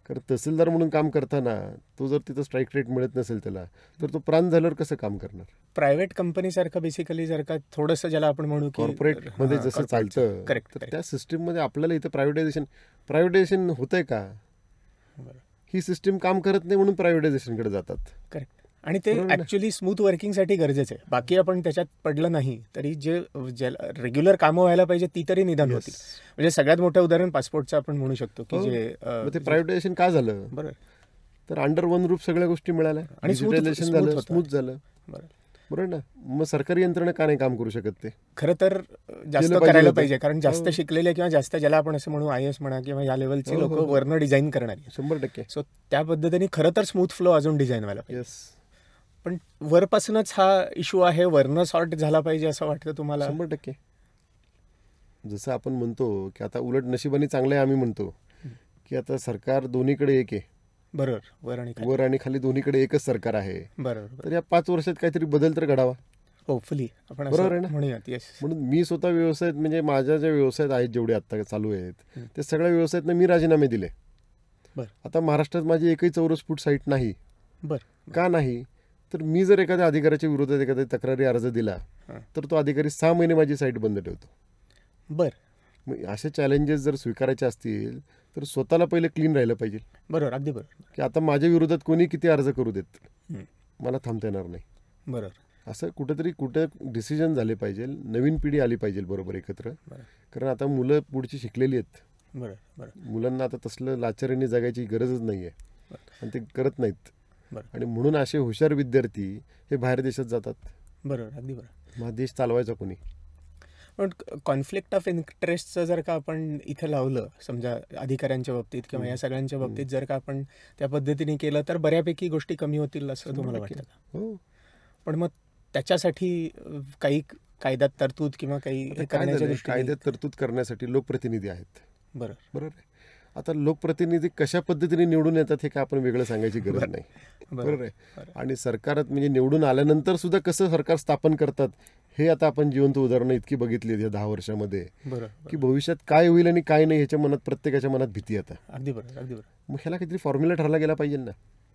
कारण तहसीलदार म्हणून काम करताना तो जर तिथं स्ट्राईक रेट मिळत नसेल त्याला तर तो प्रांत झाल्यावर कसं काम करणार? प्रायव्हेट कंपनीसारखं बेसिकली जर का थोडंसं ज्याला आपण म्हणू कॉर्पोरेटमध्ये जसं चालतं तर त्या सिस्टीममध्ये आपल्याला इथं प्रायव्हेटायझेशन होतंय का? ही सिस्टीम काम करत नाही म्हणून प्रायव्हेटायझेशनकडे जातात. करेक्ट. आणि ते ऍक्च्युली स्मूथ वर्किंगसाठी गरजेचं आहे. बाकी आपण त्याच्यात पडलं नाही तरी जे रेग्युलर कामं व्हायला पाहिजे ती तरी निदान होतील. म्हणजे सगळ्यात मोठं उदाहरण पासपोर्टचं आपण म्हणू शकतो की जे ते प्रायव्हेटायझेशन का झालं, बरोबर, तर अंडर वन रूफ सगळ्या गोष्टी मिळाल्या आणि डिजिटलायझेशन झालं, स्मूथ झालं. बरोबर ना. मग सरकारी यंत्रणा का नाही काम करू शकत? ते खरं तर जास्त करायला पाहिजे, कारण जास्त शिकलेले किंवा जास्त ज्याला आपण असं म्हणू IAS म्हणा किंवा या लेवलची लोक वरनं डिझाईन करणारी 100%. सो त्या पद्धतीने खरं तर स्मूथ फ्लो अजून डिझाईन व्हायला पाहिजे. पण वरपासूनच हा इश्यू आहे, वरनं सॉर्ट झाला पाहिजे असं वाटतं तुम्हाला? 100%. जसं आपण म्हणतो की आता उलट नशिबाने चांगलं आहे, आम्ही म्हणतो की आता सरकार दोन्हीकडे एक आहे. बरोबर. वर आणि खाली दोन्हीकडे एकच सरकार आहे. बरोबर. तर या 5 वर्षात काहीतरी बदल तर घडावा. होपफुली आपण बरोबर आहे ना? म्हणूयात. येस. म्हणून मी स्वतः व्यवसायात म्हणजे माझ्या ज्या व्यवसायात आहेत जेवढे आत्ता चालू आहेत ते सगळ्या व्यवसायातनं मी राजीनामे दिले. बरं. आता महाराष्ट्रात माझी एकही चौरस फूट साईट नाही. बरं. का नाही? तर मी जर एखाद्या अधिकाऱ्याच्या विरोधात एखादा तक्रारी अर्ज दिला तर तो अधिकारी 6 महिने माझी साईट बंद ठेवतो. बरं. मग असे चॅलेंजेस जर स्वीकारायचे असतील तर स्वतःला पहिले क्लीन राहिलं पाहिजे बरोबर. अगदी बरोबर. की आता माझ्या विरोधात कोणी किती अर्ज करू देत, मला थांबता येणार नाही. बरोबर. असं कुठे डिसिजन झाले पाहिजे. नवीन पिढी आली पाहिजे बरोबर एकत्र. कारण आता मुलं पुढची शिकलेली आहेत. बरोबर. बरोबर. मुलांना आता तसलं लाचारीने जगायची गरजच नाही आहे आणि ते करत नाहीत. आणि म्हणून असे हुशार विद्यार्थी हे बाहेर देशात जातात. बरोबर. अगदी बरोबर. मग देश चालवायचा कोणी? पण कॉन्फ्लिक्ट ऑफ इंटरेस्टचं जर का आपण इथं लावलं समजा अधिकाऱ्यांच्या बाबतीत किंवा या सगळ्यांच्या बाबतीत जर का आपण त्या पद्धतीने केलं तर बऱ्यापैकी गोष्टी कमी होतील असं तुम्हाला वाटतं का? हो. पण मग त्याच्यासाठी काही कायद्यात तरतूद किंवा काही करण्याच्या दृष्टीने कायद्यात तरतूद करण्यासाठी लोकप्रतिनिधी आहेत. बरोबर आहे. आता लोकप्रतिनिधी कशा पद्धतीने निवडून येतात हे काय आपण वेगळं सांगायची गरज नाही. बरोबर आहे. आणि सरकारात म्हणजे निवडून आल्यानंतर सुद्धा कसं सरकार स्थापन करतात हे आता आपण जिवंत उदाहरणं इतकी बघितली या 10 वर्षामध्ये की भविष्यात काय होईल आणि काय नाही ह्याच्या मनात प्रत्येकाच्या मनात भीती येतात. अगदी बरोबर. अगदी बरोबर. मग ह्याला काहीतरी फॉर्म्युला ठरला गेला पाहिजे ना.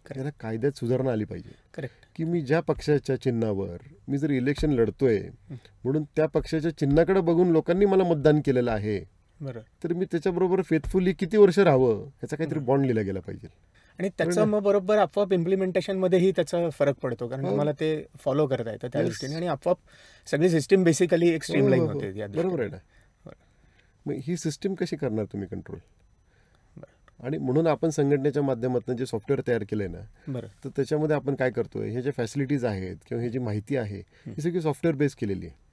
त्याला कायद्यात सुधारणा आली पाहिजे. करेक्ट. की मी ज्या पक्षाच्या चिन्हावर मी जर इलेक्शन लढतोय म्हणून त्या पक्षाच्या चिन्हाकडे बघून लोकांनी मला मतदान केलेलं आहे तर मी त्याच्याबरोबर फेथफुली किती वर्ष राहावं ह्याचा काहीतरी बॉन्ड लिहिला गेला पाहिजे. आणि त्याचं मग बरोबर आपोआप इम्प्लिमेंटेशनमध्येही त्याचा फरक पडतो कारण तुम्हाला ते फॉलो करता येतं त्या दृष्टीने आणि आपोआप सगळी सिस्टीम बेसिकली एक स्ट्रीमलाईन होते. बरोबर आहे ना. मग ही सिस्टीम कशी करणार तुम्ही कंट्रोल? आणि म्हणून आपण संघटनेच्या माध्यमातून जे सॉफ्टवेअर तयार केलंय ना तर त्याच्यामध्ये आपण काय करतोय हे जे फॅसिलिटीज आहेत किंवा हे जी माहिती आहे ही सगळी सॉफ्टवेअर बेस केलेली आहे.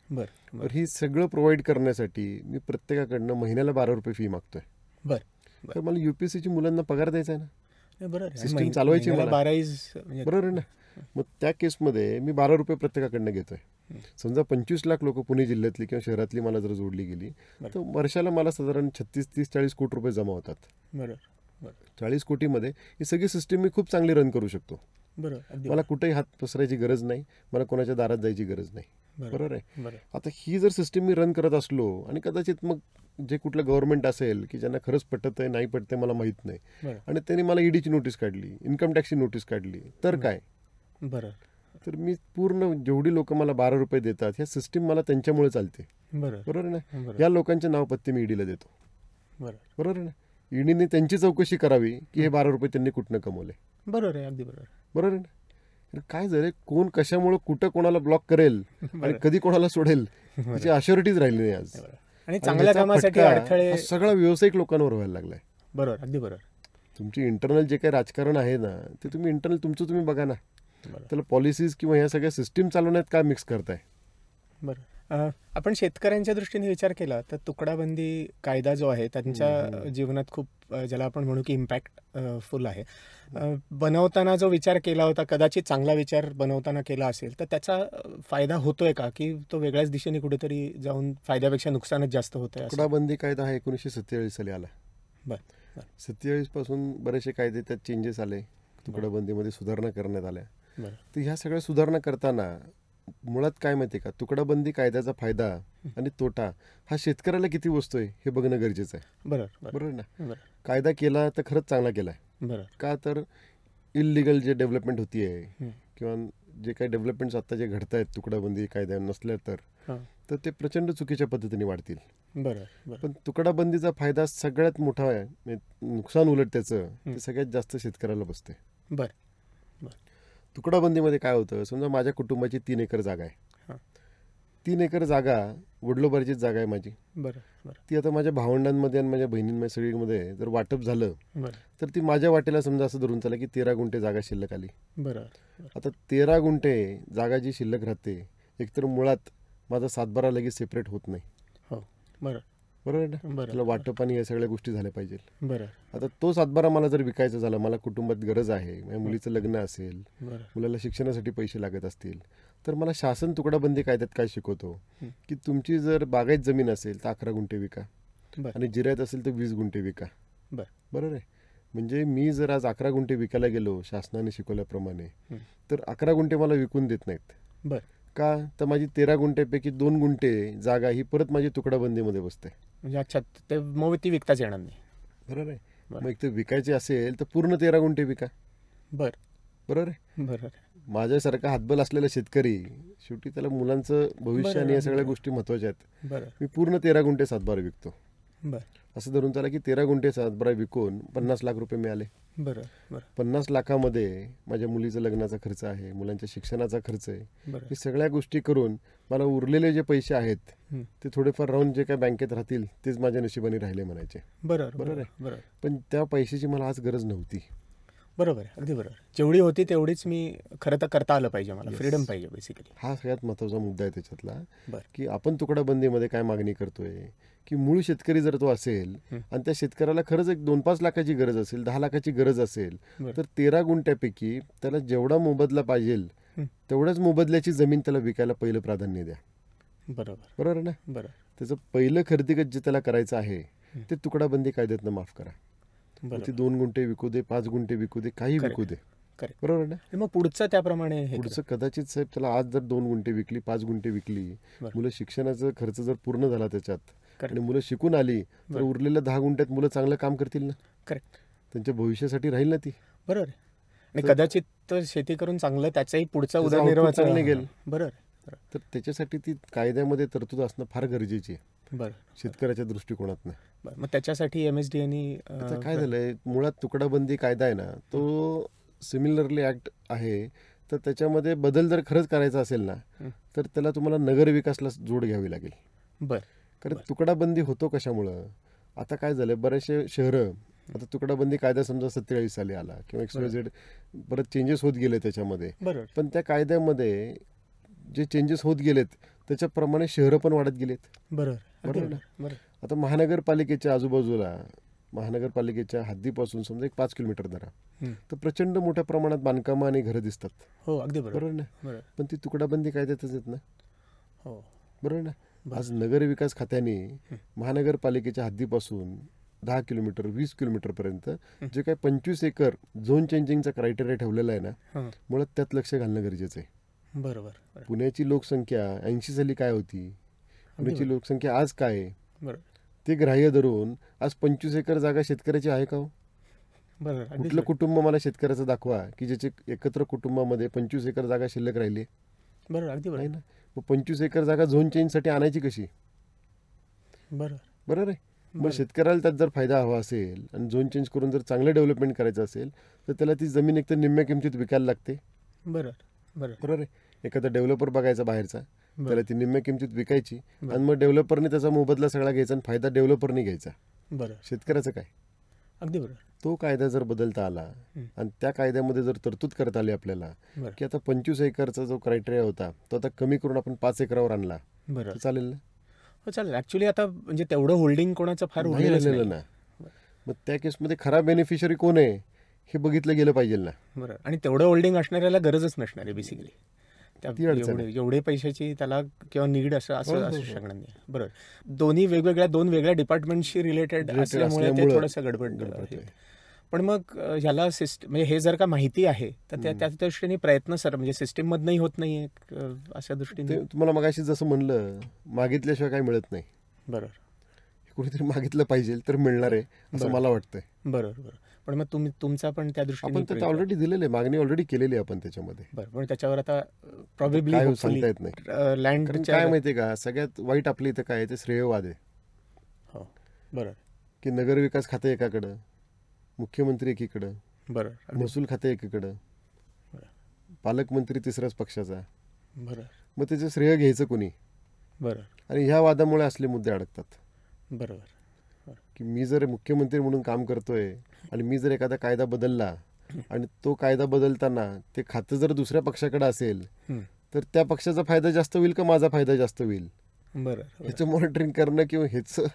तर ही सगळं प्रोव्हाइड करण्यासाठी मी प्रत्येकाकडनं महिन्याला 12 रुपये फी मागतोय. तर मला UPSCची मुलांना पगार द्यायचा आहे ना. सिस्टीम चालवायची मला. बरोबर आहे ना. मग त्या केसमध्ये मी 12 रुपये प्रत्येकाकडनं घेतोय. समजा 25 लाख लोक पुणे जिल्ह्यातली किंवा शहरातली मला जर जोडली गेली तर वर्षाला मला साधारण 36, 30, 40 कोटी रुपये जमा होतात. 40 कोटीमध्ये ही सगळी सिस्टीम मी खूप चांगली रन करू शकतो. मला कुठेही हात पसरायची गरज नाही. मला कोणाच्या दारात जायची गरज नाही. बरोबर आहे. आता ही जर सिस्टीम मी रन करत असलो आणि कदाचित मग जे कुठलं गव्हर्नमेंट असेल की ज्यांना खरंच पटत आहे नाही पटते मला माहीत नाही आणि त्यांनी मला EDची नोटीस काढली, इन्कम टॅक्सची नोटीस काढली तर काय? तर मी पूर्ण जेवढी लोक मला 12 रुपये देतात ह्या सिस्टीम मला त्यांच्यामुळे चालते. बरोबर आहे ना. या लोकांचे नाव पत्ते मी EDला देतो. बरोबर आहे ना. EDने त्यांची चौकशी करावी की हे 12 रुपये त्यांनी कुठनं कमवले. बरोबर आहे. अगदी बरोबर. बरोबर आहे ना. काय झालं कोण कशामुळे कुठं कोणाला ब्लॉक करेल आणि कधी कोणाला सोडेल त्याची अश्युरिटीज राहिली नाही आज. आणि चांगल्या कामासाठी अडथळे सगळा व्यावसायिक लोकांवर व्हायला लागलाय. बरोबर. अगदी बरोबर. तुमची इंटरनल जे काही राजकारण आहे ना ते तुम्ही इंटरनल तुमचं तुम्ही बघा ना. त्याला पॉलिसीज किंवा ह्या सगळ्या सिस्टीम चालवण्यात काय मिक्स करताय? बरं. आपण शेतकऱ्यांच्या दृष्टीने विचार केला तर तुकडाबंदी कायदा जो आहे त्यांच्या जीवनात खूप ज्याला आपण म्हणू की इम्पॅक्ट फुल आहे. बनवताना जो विचार केला होता कदाचित चांगला विचार बनवताना केला असेल तर त्याचा फायदा होतोय का की तो वेगळ्याच दिशेने कुठेतरी जाऊन फायद्यापेक्षा नुकसानच जास्त होतंय? तुकडाबंदी कायदा हा 1947 साली आला. 47 पासून बरेचसे कायदे त्यात चेंजेस आले. तुकडाबंदीमध्ये सुधारणा करण्यात आल्या. तर ह्या सगळ्या सुधारणा करताना मुळात काय माहिती का तुकडाबंदी कायद्याचा फायदा आणि तोटा हा शेतकऱ्याला किती बसतोय हे बघणं गरजेचं आहे. बरोबर ना. कायदा केला तर खरंच चांगला केलाय. का तर इलिगल जे डेव्हलपमेंट होतीये किंवा जे काही डेव्हलपमेंट्स आता जे घडत आहेत तुकडाबंदी कायद्या नसल्या तर ते प्रचंड चुकीच्या पद्धतीने वाढतील. पण तुकडाबंदीचा फायदा सगळ्यात मोठा आहे. नुकसान उलट त्याचं ते सगळ्यात जास्त शेतकऱ्याला बसते. तुकडाबंदीमध्ये काय होतं समजा माझ्या कुटुंबाची 3 एकर जागा आहे. 3 एकर जागा वडलोबारीचीच जागा आहे माझी. ती आता माझ्या भावंडांमध्ये आणि माझ्या बहिणींमध्ये सगळीमध्ये जर वाटप झालं तर ती माझ्या वाटेला समजा असं धरून चला की 13 गुंठे जागा शिल्लक आली. आता 13 गुंठे जागा जी शिल्लक राहते एकतर मुळात माझा 7/12 लगेच सेपरेट होत नाही. बरोबर आहे ना. त्याला वाटप आणि या सगळ्या गोष्टी झाल्या पाहिजे. आता तो 7/12 मला जर विकायचा झाला मला कुटुंबात गरज आहे माझ्या मुलीचं लग्न असेल मुलाला शिक्षणासाठी पैसे लागत असतील तर मला शासन तुकडाबंदी कायद्यात काय शिकवतो की तुमची जर बागायत जमीन असेल तर 11 गुंठे विका आणि जिरायत असेल तर 20 गुंठे विका. बरोबर आहे. म्हणजे मी जर आज 11 गुंठे विकायला गेलो शासनाने शिकवल्याप्रमाणे तर 11 गुंठे मला विकून देत नाहीत. का तर माझी 13 गुंठेपैकी 2 गुंठे जागा ही परत माझी तुकडाबंदीमध्ये बसते. म्हणजे अच्छा, ते मग ती विकताच येणार नाही. बरोबर आहे. बरं. मग एक तर विकायची असेल तर पूर्ण 13 गुंठे विका. बरं बरोबर आहे. बरं माझ्यासारखा हातबल असलेला शेतकरी, शेवटी त्याला मुलांचं भविष्य आणि या सगळ्या गोष्टी महत्त्वाच्या आहेत. बरं मी पूर्ण 13 गुंठे सातबारा विकतो. बरं असं धरून चला की 13 गुंठे सातबारा विकून 50 लाख रुपये मिळाले. बरं बरं 50 लाखामध्ये माझ्या मुलीचं लग्नाचा खर्च आहे, मुलांच्या शिक्षणाचा खर्च आहे. बरं हे सगळ्या गोष्टी करून मला उरलेले जे पैसे आहेत हं. ते थोडेफार राहून जे काय बँकेत राहतील तेच माझ्या नशिबाने राहिले म्हणायचे. बरं बरोबर बरं आहे. बरं पण त्या पैशाची मला आज गरज नव्हती. बरोबर आहे. अगदी बरोबर. जेवढी होती तेवढीच मी खरं तर करता आलं पाहिजे. मला Yes. फ्रीडम पाहिजे बेसिकली. हा सगळ्यात महत्त्वाचा मुद्दा आहे त्याच्यातला, बरं की आपण तुकडाबंदीमध्ये काय मागणी करतोय, की मूळ शेतकरी जर तो असेल हं. आणि त्या शेतकऱ्याला खरंच एक 2-5 लाखाची गरज असेल, 10 लाखाची गरज असेल, बरं तर 13 गुंठ्यापैकी त्याला जेवढा मोबदला पाहिजे हं. तेवढ्याच मोबदल्याची जमीन त्याला विकायला पहिलं प्राधान्य द्या. बरोबर बरोबर आहे ना. बरं त्याचं पहिलं खरेदीगत जे त्याला करायचं आहे हं. ते तुकडाबंदी कायद्यातनं माफ करा. मग ती बरोबर 2 गुंठे विकू दे, 5 गुंठे विकू दे, काही Correct. विकू दे. करेक्ट. बरोबर आहे ना. आणि मग पुढचं त्याप्रमाणे हे पुढचं कदाचित साहेब त्याला आज जर 2 गुंठे विकली, 5 गुंठे विकली, बरं. मुलं शिक्षणाचा खर्च जर पूर्ण झाला त्याच्यात Correct. आणि मुलं शिकून आली तर बरं. उरलेल्या 10 गुंठ्यात मुलं चांगलं काम करतील ना. करेक्ट. त्यांच्या भविष्यासाठी राहील ना ती. बरोबर आहे. आणि तर- कदाचित तर शेती करून चांगलं त्याचाही पुढचा त्याचं उदरनिर्वाह output चांगलं निघेल. बरोबर आहे. बरोबर तर त्याच्यासाठी ती कायद्यामध्ये तरतूद असणं फार गरजेची आहे बरं शेतकऱ्याच्या दृष्टिकोनातनं. बरं. मग त्याच्यासाठी MSDNनी आता काय झालंय, मुळात तुकडाबंदी कायदा आहे ना तो सिमिलरली ऍक्ट आहे. तर त्याच्यामध्ये बदल जर खरंच करायचा असेल ना हं. तर त्याला तुम्हाला नगर विकासला जोड घ्यावी लागेल. बरं कारण तुकडाबंदी होतो कशामुळं, आता काय झालं, बरेचसे शहरं आता तुकडाबंदी कायदा समजा 47 साली आला किंवा XYZ परत चेंजेस होत गेले त्याच्यामध्ये, बरोबर पण त्या कायद्यामध्ये जे चेंजेस होत गेलेत त्याच्याप्रमाणे शहरं पण वाढत गेलेत. बरोबर अगदी बरोबर ना. बरोबर. आता महानगरपालिकेच्या आजूबाजूला, महानगरपालिकेच्या हद्दीपासून समजा एक 5 किलोमीटर धरा, हं. तर प्रचंड मोठ्या प्रमाणात बांधकामं आणि घरं दिसतात. हो अगदी बरोबर बरोबर ना. बरोबर. पण ती तुकडाबंदी कायद्यातच येत ना. हो बरोबर ना. बरं. आज नगर विकास खात्याने महानगरपालिकेच्या हद्दीपासून 10 किलोमीटर 20 किलोमीटरपर्यंत जे काही 25 एकर झोन चेंजिंगचा क्रायटेरिया ठेवलेला आहे ना, हं. मुळात त्यात लक्ष घालणं गरजेचं आहे. बरोबर बरोबर. पुण्याची लोकसंख्या 80 साली काय होती, पुण्याची लोकसंख्या आज काय आहे, बरोबर ते ग्राह्य धरून आज 25 एकर जागा शेतकऱ्याची आहे का हो? बरोबर अगदी कुठलं कुटुंब मला शेतकऱ्याचं दाखवा की ज्याचे एकत्र कुटुंबामध्ये 25 एकर जागा शिल्लक राहिली बरोबर अगदी नाही बरोबर ना. मग 25 एकर जागा झोन चेंजसाठी आणायची कशी? बरोबर बरोबर आहे. मग बरं. शेतकऱ्याला त्यात जर फायदा हवा असेल आणि झोन चेंज करून जर चांगलं डेव्हलपमेंट करायचं असेल तर त्याला ती जमीन एकतर निम्म्या किमतीत विकायला लागते. बरोबर बरोबर बरोबर आहे. एखादा डेव्हलपर बघायचा बाहेरचा, बरं. त्याला ती निम्म्या किमतीत विकायची बरं. आणि मग डेव्हलपरने त्याचा मोबदला सगळा घ्यायचा आणि फायदा डेव्हलपरने घ्यायचा. बरोबर शेतकऱ्याचं काय? अगदी बरोबर. तो कायदा जर बदलता आला हं. आणि त्या कायद्यामध्ये जर तरतूद करता आली आपल्याला बरं की आता 25 एकरचा जो क्रायटेरिया होता तो आता कमी करून आपण 5 एकरावर आणला तर बरोबर. चालेल ना? हो चालेल. ऍक्च्युली आता म्हणजे तेवढं होल्डिंग कोणाचं फार नाही उरलेलंच राहिलेलं नाही. ना. मग त्या केसमध्ये खरा बेनिफिशरी कोण आहे हे बघितलं गेलं पाहिजे ना. बरोबर. आणि तेवढं होल्डिंग असणाऱ्याला गरजच नसणार आहे बेसिकली. त्या ती अडचण आहे. एवढे पैशाची त्याला किंवा नीड असं हो, असं हो, असू हो. शकणार नाही. बरोबर. दोन वेगवेगळ्या डिपार्टमेंटशी रिलेटेड Related असल्यामुळे ते असल्यामुळं थोडंसं गडबड गडबड आहे. आहे. पण मग ह्याला सिस्टम म्हणजे हे जर का माहिती आहे तर त्या दृष्टीने प्रयत्न सर म्हणजे सिस्टीम मधनही होत नाहीये अशा दृष्टीने. ते तुम्हाला मगाशी जसं म्हणलं, मागितल्याशिवाय काय मिळत नाही. बरोबर कुणीतरी मागितलं पाहिजे तर मिळणार आहे असं बरं. मला वाटतंय. बरोबर बरोबर. पण मग तुमचा पण त्या दृष्टीने आपण तर ऑलरेडी दिलेलं आहे, मागणी ऑलरेडी केलेली आहे आपण त्याच्यामध्ये. बरं. पण त्याच्यावर आता प्रॉबेबली काय होईल सांगता येत नाही. लँड कारण काय माहितीये का, सगळ्यात वाईट आपल्या इथं काय आहे ते श्रेयवाद आहे. हो बरोबर की नगरविकास खाते एकाकडं, मुख्यमंत्री एकीकडं, बरोबर महसूल खाते एकीकडं, बरं. पालकमंत्री तिसऱ्याच पक्षाचा. बरोबर मग त्याचं श्रेय घ्यायचं कोणी? बरोबर आणि ह्या वादामुळे असले मुद्दे अडकतात. बरोबर की मी जर मुख्यमंत्री म्हणून काम करतोय आणि मी जर एखादा कायदा बदलला आणि तो कायदा बदलताना ते खातं जर दुसऱ्या पक्षाकडे असेल हं. तर त्या पक्षाचा फायदा जास्त होईल का माझा फायदा जास्त होईल? बरोबर ह्याचं मॉनिटरिंग करणं किंवा ह्याचं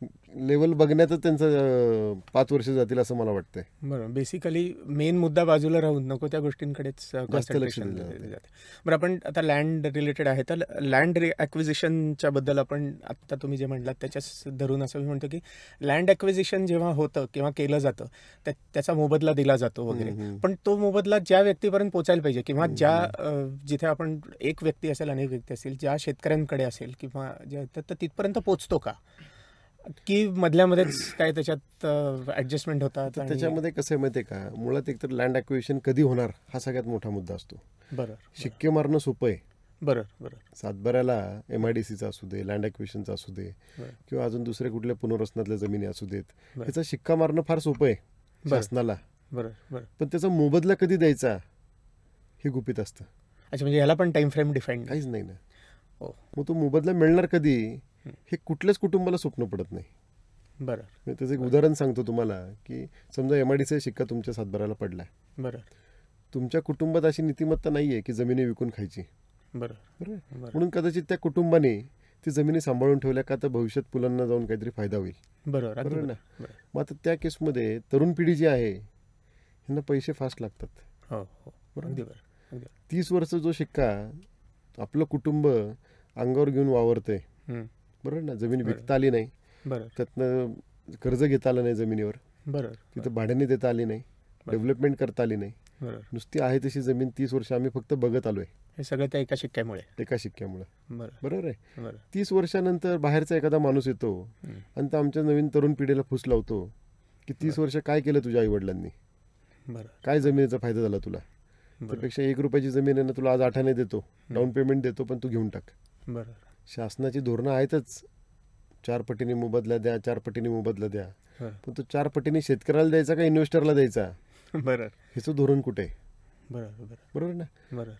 लेवल बघण्यातच त्यांचं 5 वर्ष जातील असं मला वाटतंय. बरोबर. बेसिकली मेन मुद्दा बाजूला राहून नको त्या गोष्टींकडेच लक्ष कॉन्सन्ट्रेशन दिलं दिले जाते. बरं, आपण आता लँड रिलेटेड आहे, तर लँड ॲक्विजिशनच्या बद्दल आपण आत्ता तुम्ही जे म्हटलात त्याच्याच धरून असं मी म्हणतो की लँड ॲक्विजिशन जेव्हा होतं किंवा केलं जातं त्याचा मोबदला दिला जातो वगैरे, पण तो मोबदला ज्या व्यक्तीपर्यंत पोचायला पाहिजे किंवा जिथे आपण एक व्यक्ती असेल, अनेक व्यक्ती असतील, ज्या शेतकऱ्यांकडे असेल किंवा तर तिथपर्यंत पोचतो का, की मधल्यामध्येच काय त्याच्यात ॲडजस्टमेंट होतात? त्याच्यामध्ये कसं आहे माहिती आहे का, मुळात एकतर लँड ॲक्विजिशन कधी होणार हा सगळ्यात मोठा मुद्दा असतो. बरं. शिक्के मारणं सोपं आहे. बरं. सातबाऱ्याला MIDCचा असू दे, लँड ॲक्विजिशनचा असू दे, किंवा अजून दुसऱ्या कुठल्या पुनर्वसनातल्या जमिनी असू देत, ह्याचा शिक्का मारणं फार सोपं आहे शासनाला. बरं. पण त्याचा मोबदला कधी द्यायचा हे गुपित असतं. अच्छा, म्हणजे ह्याला पण टाइम फ्रेम डिफाईन काहीच नाही ना. हो. मग तो मोबदला मिळणार कधी हे कुठल्याच कुटुंबाला स्वप्न पडत नाही. बरं. त्याचं एक उदाहरण सांगतो तुम्हाला, की समजा MIDCचा शिक्का तुमच्या सातबाऱ्याला पडला. बरं. तुमच्या कुटुंबात अशी नीतिमत्ता नाही आहे की जमिनी विकून खायची. बरं. म्हणून कदाचित त्या कुटुंबाने ती जमिनी सांभाळून ठेवल्या का तर भविष्यात मुलांना जाऊन काहीतरी फायदा होईल. बरोबर ना. मग आता त्या केसमध्ये तरुण पिढी जी आहे ह्यांना पैसे फास्ट लागतात. बरोबर. 30 वर्ष जो शिक्का आपलं कुटुंब अंगावर घेऊन वावरतंय, बरोबर ना, जमीन विकता आली नाही, त्यातनं कर्ज घेता आलं नाही जमिनीवर, तिथं भाड्याने देता आली नाही, डेव्हलपमेंट करता आली नाही, नुसती आहे तशी जमीन 30 वर्ष आम्ही फक्त बघत आलोय. हे सगळं त्या एका शिक्क्यामुळे. बरोबर आहे. 30 वर्षानंतर बाहेरचा एखादा माणूस येतो आणि तो आमच्या नवीन तरुण पिढीला फुस लावतो की 30 वर्ष काय केलं तुझ्या आई वडिलांनी, काय जमिनीचा फायदा झाला तुला, त्यापेक्षा 1 रुपयाची जमीन आहे ना तुला आज 8 देतो, डाऊन पेमेंट देतो, पण तू घेऊन टाक. शासनाची धोरणं आहेतच, 4 पटीने मोबदला द्या, 4 पटीने मोबदला द्या, पण तो 4 पटीने शेतकऱ्याला द्यायचा का इन्व्हेस्टरला द्यायचा, ह्याचं धोरण कुठे आहे? बरोबर ना.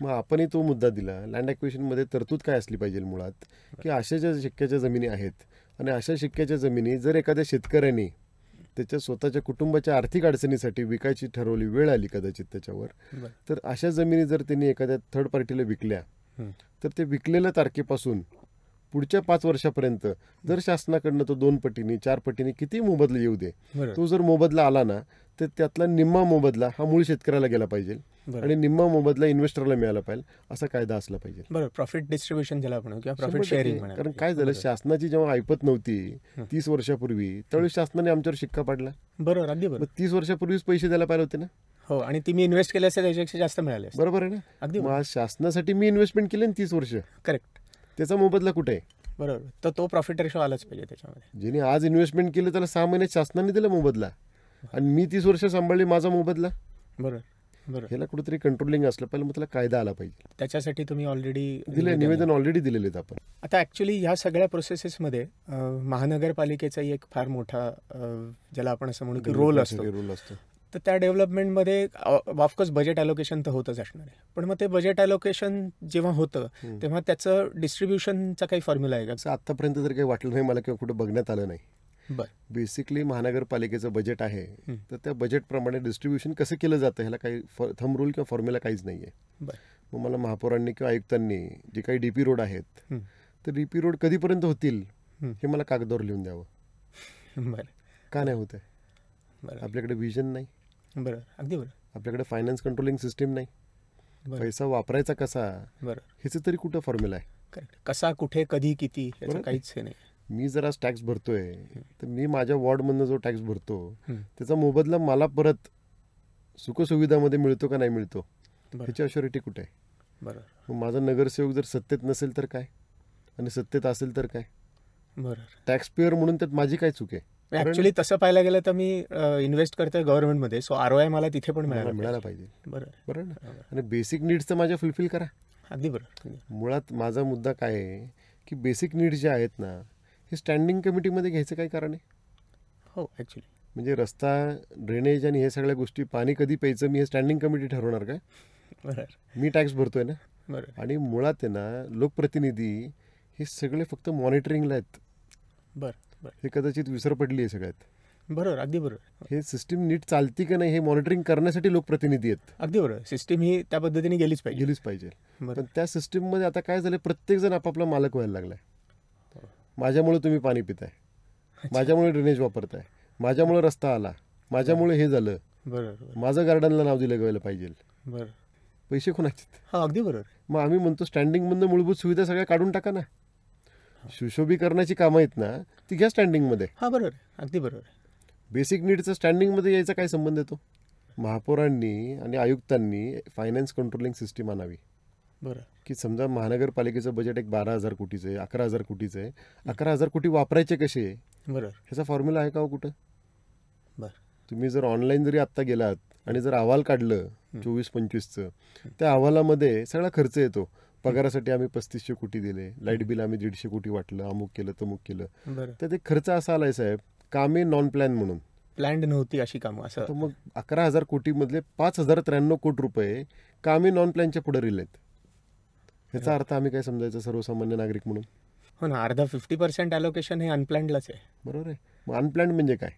मग आपणही तो मुद्दा दिला. लँड ॲक्विजिशन मध्ये तरतूद काय असली पाहिजे मुळात, की अशा ज्या शिक्क्याच्या जमिनी आहेत आणि अशा शिक्क्याच्या जमिनी जर एखाद्या शेतकऱ्याने त्याच्या स्वतःच्या कुटुंबाच्या आर्थिक अडचणीसाठी विकायची ठरवली, वेळ आली कदाचित त्याच्यावर, तर अशा जमिनी जर त्यांनी एखाद्या थर्ड पार्टीला विकल्या तर ते विकलेल्या तारखेपासून पुढच्या 5 वर्षापर्यंत जर शासनाकडनं तो 2 पटीने 4 पटीने किती मोबदला येऊ दे, तो जर मोबदला आला ना तर त्यातला निम्मा मोबदला हा मूळ शेतकऱ्याला गेला पाहिजे आणि निम्मा मोबदला इन्व्हेस्टरला मिळाला पाहिजे, असा कायदा असला पाहिजे. बरोबर. प्रॉफिट डिस्ट्रीब्युशन ज्याला आपण किंवा प्रॉफिट शेअरिंग. कारण काय झालं, शासनाची जेव्हा ऐपत नव्हती 30 वर्षापूर्वी, त्यावेळी शासनाने आमच्यावर शिक्का पाडला. बरोबर. अगदी बरोबर. 30 वर्षापूर्वीच पैसे द्यायला पाहिजे होते ना. हो, आणि ती मी इन्व्हेस्ट केले असते त्याच्यापेक्षा जास्त मिळाले. बरोबर आहे ना. अगदी. मग शासनासाठी मी इन्व्हेस्टमेंट केली ना 30 वर्ष, करेक्ट, त्याचा मोबदला कुठे आहे? बरोबर. तर तो प्रॉफिट रेशो आलाच पाहिजे त्याच्यामध्ये. ज्याने आज इन्व्हेस्टमेंट केलं त्याला 6 महिन्यात शासनाने दिला मोबदला, आणि मी 30 वर्ष सांभाळली माझा मोबदला. बरोबर. ह्याला कुठेतरी कंट्रोलिंग असलं पाहिजे, मग त्याला कायदा आला पाहिजे. त्याच्यासाठी तुम्ही ऑलरेडी निवेदन ऑलरेडी दिलेले आहेत आपण. आता ॲक्च्युली ह्या सगळ्या प्रोसेसेसमध्ये महानगरपालिकेचाही एक फार मोठा ज्याला आपण असं म्हणू की रोल असतो. तर त्या डेव्हलपमेंटमध्ये ऑफकोर्स बजेट ॲलोकेशन तर होतच असणार आहे, पण मग ते बजेट ॲलोकेशन जेव्हा होतं तेव्हा त्याचं डिस्ट्रीब्युशनचा काही फॉर्म्युला आहे का? असं आत्तापर्यंत तर काही वाटलं नाही मला किंवा कुठं बघण्यात आलं नाही. बेसिकली महानगरपालिकेचं बजेट आहे, तर त्या बजेटप्रमाणे डिस्ट्रीब्युशन कसं केलं जातं ह्याला काही थंब रूल किंवा फॉर्म्युला काहीच नाही आहे. मग मला महापौरांनी किंवा आयुक्तांनी जे काही DP रोड आहेत तर DP रोड कधीपर्यंत होतील हे मला कागदावर लिहून द्यावं. का नाही होत आहे? आपल्याकडे व्हिजन नाही. अगदी बरं. आपल्याकडे फायनान्स कंट्रोलिंग सिस्टीम नाही. पैसा वापरायचा कसा ह्याचं तरी कुठं फॉर्म्युला आहे? कसा, कुठे, कधी, किती, याचं काहीच हे नाही. मी जर आज टॅक्स भरतोय तर मी माझ्या वॉर्डमधनं जो टॅक्स भरतो त्याचा मोबदला मला परत सुखसुविधामध्ये मिळतो का नाही मिळतो ह्याची अश्युरिटी कुठे आहे? मग माझा नगरसेवक जर सत्तेत नसेल तर काय, आणि सत्तेत असेल तर काय? टॅक्स पेअर म्हणून त्यात माझी काय चूक आहे? ऍक्च्युली तसं पाहायला गेलं तर मी इन्व्हेस्ट करतोय गव्हर्नमेंटमध्ये, सो ROI मला तिथे पण मिळायला पाहिजे. बरोबर ना. आणि बेसिक नीड्स तर माझ्या फुलफिल करा. अगदी बरोबर. मुळात माझा मुद्दा काय आहे की बेसिक नीड्स जे आहेत ना हे स्टँडिंग कमिटीमध्ये घ्यायचं काही कारण आहे? हो, ॲक्च्युली म्हणजे रस्ता, ड्रेनेज आणि हे सगळ्या गोष्टी, पाणी कधी प्यायचं मी हे स्टँडिंग कमिटी ठरवणार का? मी टॅक्स भरतोय ना. आणि मुळात आहे ना लोकप्रतिनिधी हे सगळे फक्त मॉनिटरिंगला आहेत. हे कदाचित विसर पडली आहे सगळ्यात. बरोबर. अगदी बरोबर. हे सिस्टीम नीट चालती का नाही हे मॉनिटरिंग करण्यासाठी लोकप्रतिनिधी आहेत. अगदी बरोबर. सिस्टीम ही त्या पद्धतीने गेलीच पाहिजे. पण त्या सिस्टीममध्ये आता काय झालं, प्रत्येक जण आपापला मालक व्हायला लागलाय. माझ्यामुळे तुम्ही पाणी पिताय, माझ्यामुळे ड्रेनेज वापरताय, माझ्यामुळे रस्ता आला, माझ्यामुळे हे झालं, बरोबर माझं गार्डनला नाव दिलं गेलं पाहिजे, बरं. पैसे कोणाचे? हा अगदी बरोबर. मग आम्ही म्हणतो स्टँडिंगमधनं मूलभूत सुविधा सगळ्या काढून टाका ना. सुशोभीकरणाची कामं आहेत ना ती घ्या स्टँडिंगमध्ये. हा बरोबर आहे, अगदी बरोबर आहे. बेसिक नीडचा स्टँडिंगमध्ये यायचा काय संबंध येतो? महापौरांनी आणि आयुक्तांनी फायनान्स कंट्रोलिंग सिस्टीम आणावी, बरं की समजा महानगरपालिकेचं बजेट एक 12,000 कोटीचं आहे, 11,000 कोटीचं आहे, 11,000 कोटी वापरायचे कसे बरोबर ह्याचा फॉर्म्युला आहे का हो कुठं? बरं तुम्ही जर ऑनलाईन जरी आत्ता गेलात आणि जर अहवाल काढलं 24-25चं, त्या अहवालामध्ये सगळा खर्च येतो. पगारासाठी आम्ही 3500 कोटी दिले, लाईट बिल आम्ही 150 कोटी वाटलं, अमुक केलं तमुक केलं. बरं. तर ते खर्च असा आलाय साहेब, कामे नॉन प्लॅन म्हणून. प्लॅन्ड नव्हती अशी कामं असं. तर मग 11,000 कोटीमधले 5,093 कोटी रुपये कामे नॉन प्लॅनच्या पुढे रिलेत. ह्याचा अर्थ आम्ही काय समजायचं सर्वसामान्य नागरिक म्हणून? हो ना, अर्धा 50% अलोकेशन हे अनप्लॅन्डलाच आहे. बरोबर आहे. मग अनप्लॅन्ड म्हणजे काय?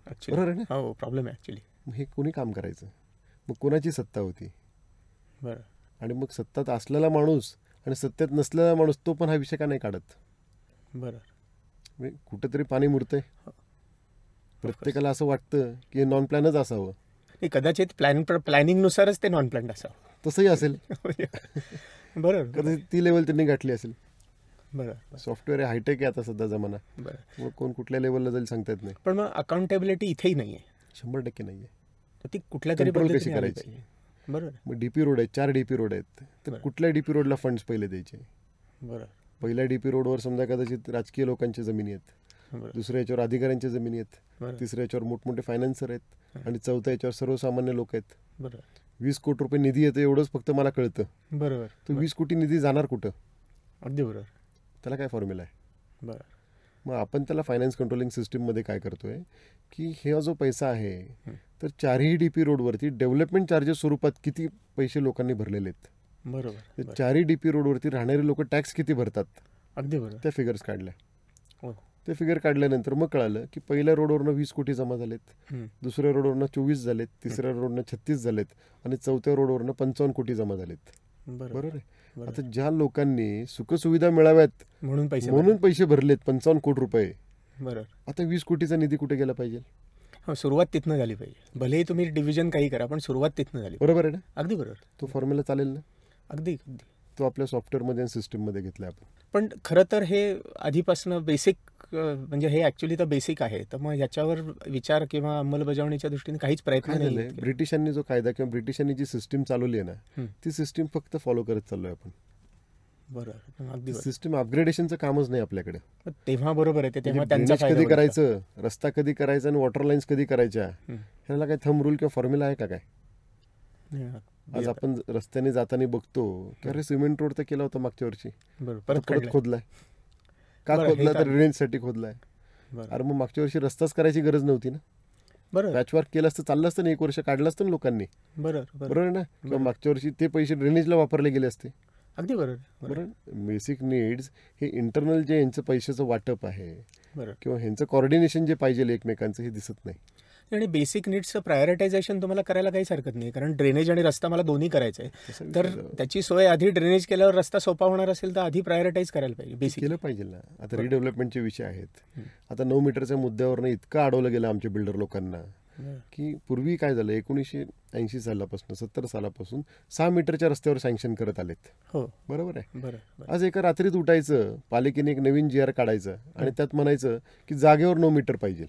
बरोबर आहे ना? हो, प्रॉब्लेम आहे ॲक्च्युली. मग हे कोणी काम करायचं? मग कोणाची सत्ता होती? बरं. आणि मग सत्तात असलेला माणूस आणि सत्तेत नसलेला माणूस तो पण हा विषय का नाही काढत? बरं. म्हणजे कुठंतरी पाणी मुरतंय. प्रत्येकाला असं वाटतं की नॉन प्लॅनच असावं. नाही, कदाचित प्लॅनिंगनुसारच ते नॉन प्लॅन्ड असावं. तसंही असेल. बरं. कदाचित ती लेवल त्यांनी गाठली असेल. बरं. सॉफ्टवेअर आहे, हायटेक आहे आता सध्या जमाना. बरं. मग कोण कुठल्या लेवलला जाईल सांगता येत नाही. पण मग अकाउंटेबिलिटी इथेही नाही आहे. 100% नाही आहे. तर ती कुठल्या तरी कंट्रोल कशी पद्धतीने आली करायची? पाहिजे. बरोबर. मग डीपी रोड आहेत, 4 डीपी रोड आहेत, तर बरं. कुठल्या डीपी रोडला फंड्स पहिले द्यायचे? बरं. पहिल्या डीपी रोडवर समजा कदाचित राजकीय लोकांच्या जमिनी आहेत, बरं. दुसऱ्या याच्यावर अधिकाऱ्यांच्या जमिनी आहेत, बरं. तिसऱ्या याच्यावर मोठमोठे फायनान्सर आहेत, आणि चौथ्या याच्यावर सर्वसामान्य लोक आहेत. बरं. 20 कोटी रुपये निधी येतो एवढंच फक्त मला कळतं. बरोबर. तो 20 कोटी निधी जाणार कुठं? अगदी बरोबर. त्याला काय फॉर्म्युला आहे? बरं. मग आपण त्याला फायनान्स कंट्रोलिंग सिस्टीममध्ये काय करतोय की हा जो पैसा आहे तर 4ही डीपी रोडवरती डेव्हलपमेंट चार्जेस स्वरूपात किती पैसे लोकांनी भरलेले आहेत, बरोबर. 4ही डीपी रोडवरती राहणारे लोक टॅक्स किती भरतात, अगदी बरोबर. त्या फिगर्स काढल्या. हो. ते फिगर काढल्यानंतर मग कळालं की पहिल्या रोडवरनं 20 कोटी जमा झालेत, दुसऱ्या रोडवरनं 24 झालेत, तिसऱ्या रोडवरनं 36 झालेत, आणि चौथ्या रोडवरनं 55 कोटी जमा झालेत. बरोबर आहे. आता ज्या लोकांनी सुखसुविधा मिळाव्यात म्हणून पैसे भरलेत 55 कोटी रुपये, बरोबर, आता 20 कोटीचा निधी कुठे गेला पाहिजे? हो, सुरुवात तिथनं झाली पाहिजे. भलेही तुम्ही डिव्हिजन काही करा, पण सुरुवात तिथनं झाली. बरोबर आहे ना? अगदी बरोबर. तो फॉर्म्युला चालेल ना? अगदी अगदी. तो आपल्या सॉफ्टवेअरमध्ये आणि सिस्टीममध्ये घेतला आपण. पण खरं तर हे आधीपासून बेसिक, म्हणजे हे ॲक्च्युली तर बेसिक आहे, तर मग याच्यावर विचार किंवा अंमलबजावणीच्या दृष्टीने काहीच प्रयत्न नाही. ब्रिटिशांनी जो कायदा किंवा ब्रिटिशांनी जी सिस्टीम चालवली आहे ना, ती सिस्टीम फक्त फॉलो करत चाललोय आपण. बरोबर, अगदी. सिस्टीम अपग्रेडेशनचं कामच नाही आपल्याकडे. तेव्हा बरोबर आहे, तेव्हा ड्रेनेज कधी करायचं, रस्ता कधी करायचा आणि वॉटर लाईन्स कधी करायच्या, ह्याला काय थंब रूल किंवा फॉर्म्युला आहे का काय? आज आपण रस्त्याने जाताना बघतो की अरे सिमेंट रोड तर केला होता मागच्या वर्षी, परत खोदलाय. का खोदला? तर ड्रेनेजसाठी खोदलाय. अरे मग मागच्या वर्षी रस्ताच करायची गरज नव्हती ना. बरोबर, पॅचवर्क केलं असतं, चाललं असतं ना, 1 वर्ष काढलं असतं ना लोकांनी. बरोबर ना? किंवा मागच्या वर्षी ते पैसे ड्रेनेजला वापरले गेले असते. अगदी बरोबर. बरोबर. बेसिक नीड्स हे इंटरनल जे यांचं पैशाचं वाटप आहे किंवा ह्यांचं कॉर्डिनेशन जे पाहिजे एकमेकांचं, हे दिसत नाही. आणि बेसिक नीड्सचं प्रायोरिटायझेशन तुम्हाला करायला काहीच हरकत नाही, कारण ड्रेनेज आणि रस्ता मला दोन्ही करायचं आहे. तर त्याची सोय आधी ड्रेनेज केल्यावर रस्ता सोपा होणार असेल तर आधी प्रायोरिटाईज करायला पाहिजे, बेसिक केलं पाहिजे ना. आता रिडेव्हलपमेंटचे विषय आहेत. आता 9 मीटरच्या मुद्द्यावरनं इतकं अडवलं गेलं आमच्या बिल्डर लोकांना की पूर्वी काय झालं, 1980 सालापासून 70 सालापासून 6 मीटरच्या रस्त्यावर सँक्शन करत आलेत. हो, बरोबर आहे. आज एका रात्रीत उठायचं, पालिकेने एक नवीन GR काढायचं आणि त्यात म्हणायचं की जागेवर 9 मीटर पाहिजे.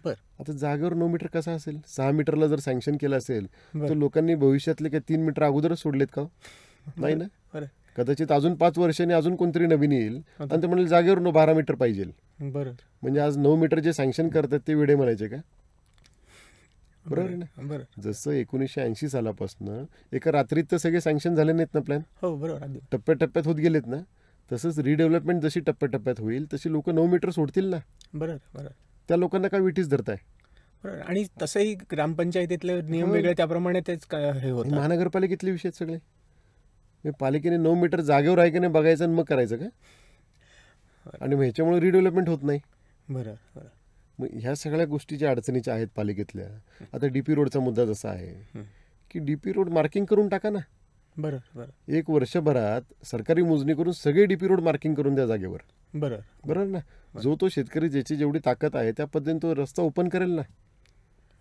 आता जागेवर 9 मीटर कसा असेल? 6 मीटरला जर सँक्शन केलं असेल तर लोकांनी भविष्यातले काय 3 मीटर अगोदरच सोडलेत का? नाही ना. कदाचित अजून 5 वर्षांनी अजून कोणतरी नवीन येईल आणि ते म्हणाले जागेवर 12 मीटर पाहिजे. म्हणजे आज 9 मीटर जे सँक्शन करतात ते वेडे म्हणायचे का? बरोबर आहे ना. जसं 1980 सालापासून एका रात्रीत तर सगळे सँक्शन झाले नाहीत ना प्लॅन. हो, बरोबर, टप्प्याटप्प्यात होत गेलेत ना. तसंच रिडेव्हलपमेंट जशी टप्प्याटप्प्यात होईल तशी लोक 9 मीटर सोडतील ना. बरोबर. त्या लोकांना काय विटीच धरताय? बरोबर. आणि तसंही ग्रामपंचायतीतले नियम वेगळे, त्याप्रमाणे तेच हे होतं. महानगरपालिकेतले विषय सगळे. पालिकेने 9 मीटर जागेवर आहे की नाही बघायचं आणि मग करायचं का? आणि मग ह्याच्यामुळे रिडेव्हलपमेंट होत नाही. बरोबर. मग ह्या सगळ्या गोष्टी ज्या अडचणीच्या आहेत पालिकेतल्या. आता डीपी रोडचा मुद्दा जसा आहे की डीपी रोड मार्किंग करून टाका ना. बरं बरं. 1 वर्षभरात सरकारी मोजणी करून सगळे डीपी रोड मार्किंग करून द्या जागेवर. बरं बरोबर ना. जो तो शेतकरी ज्याची जेवढी ताकद आहे त्या पद्धतीने तो रस्ता ओपन करेल ना.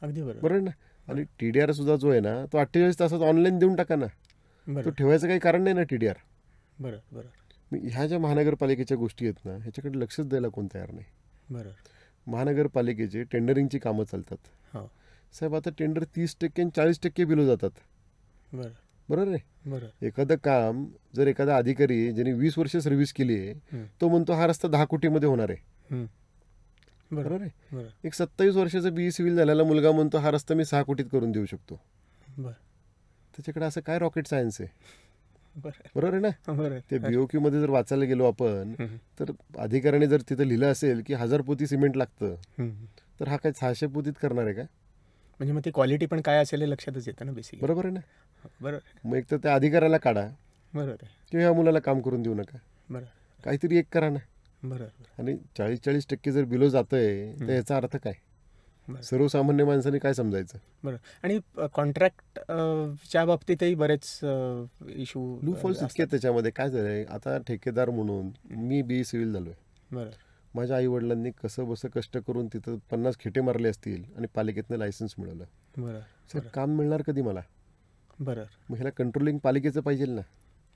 अगदी बरोबर. बरोबर ना. आणि TDR सुद्धा जो आहे ना तो 48 तासात ऑनलाईन देऊन टाका ना. तो बरं ठेवायचं काही कारण नाही ना TDR. बरं बरं ह्या ज्या महानगरपालिकेच्या गोष्टी आहेत ना ह्याच्याकडे लक्षच द्यायला कोण तयार नाही. बरं. महानगरपालिकेचे टेंडरिंगची कामं चालतात. हो. साहेब आता टेंडर 30% आणि 40% बिलो जातात. बरं बरोबर आहे. बरं. एखादं काम जर एखादा अधिकारी ज्यांनी 20 वर्ष सर्व्हिस केली आहे तो म्हणतो हा रस्ता 10 कोटीमध्ये होणार आहे. बरोबर आहे. बरं एक 27 वर्षाचा BE सिव्हिल झालेला मुलगा म्हणतो हा रस्ता मी 6 कोटीत करून देऊ शकतो. बरं त्याच्याकडे असं काय रॉकेट सायन्स आहे. बरं बरोबर आहे ना. बरं. ते BOQ मध्ये जर वाचायला गेलो आपण तर अधिकाऱ्याने जर तिथं लिहिलं असेल की 1000 पोती सिमेंट लागतं तर हा काय 600 पोतीत करणार आहे का. म्हणजे मग ती क्वालिटी पण काय असेल हे लक्षातच येतं ना बेसिक. बरोबर आहे ना. बरं मग एक तर त्या अधिकाऱ्याला काढा बरोबर आहे. किंवा ह्या मुलाला काम करून देऊ नका. बरं काहीतरी एक करा ना. बरं आणि 40% जर बिलो जातंय तर याचा अर्थ काय. बरं. सर्वसामान्य माणसाने काय समजायचं. बरं. आणि कॉन्ट्रॅक्ट च्या बाबतीतही बरेच इशू लूफॉल्स इतके त्याच्यामध्ये. काय झालंय आता ठेकेदार म्हणून मी BE सिव्हिल झालोय. बरं माझ्या आईवडिलांनी कसं बसं कष्ट करून तिथं 50 खेटे मारले असतील आणि पालिकेतनं लायसन्स मिळवलं. बरं सर काम मिळणार कधी मला. बरं मग ह्याला कंट्रोलिंग पालिकेचं पाहिजे ना.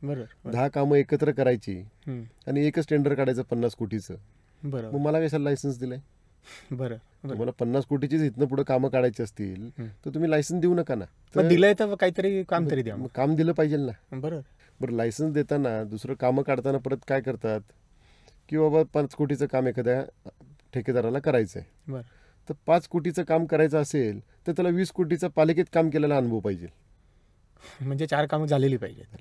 बरं 10 कामं एकत्र करायची आणि एकच टेंडर काढायचं 50 कोटीचं. बरं मग मला कशाला लायसन्स दिलंय. बरं बरं. तुम्हाला 50 कोटीचीच इथनं पुढे कामं काढायची असतील तर तुम्ही लायसन्स देऊ नका ना. मग दिलंय तर काहीतरी काम तरी द्या. मग काम दिलं पाहिजे ना. बरं बरं लायसन्स देताना दुसरं कामं काढताना परत काय करतात की बाबा 5 कोटीचं काम एखाद्या ठेकेदाराला करायचं आहे. बरं. तर 5 कोटीचं काम करायचं असेल तर त्याला 20 कोटीचा पालिकेत काम केलेला अनुभव पाहिजे. म्हणजे 4 कामं झालेली पाहिजेत.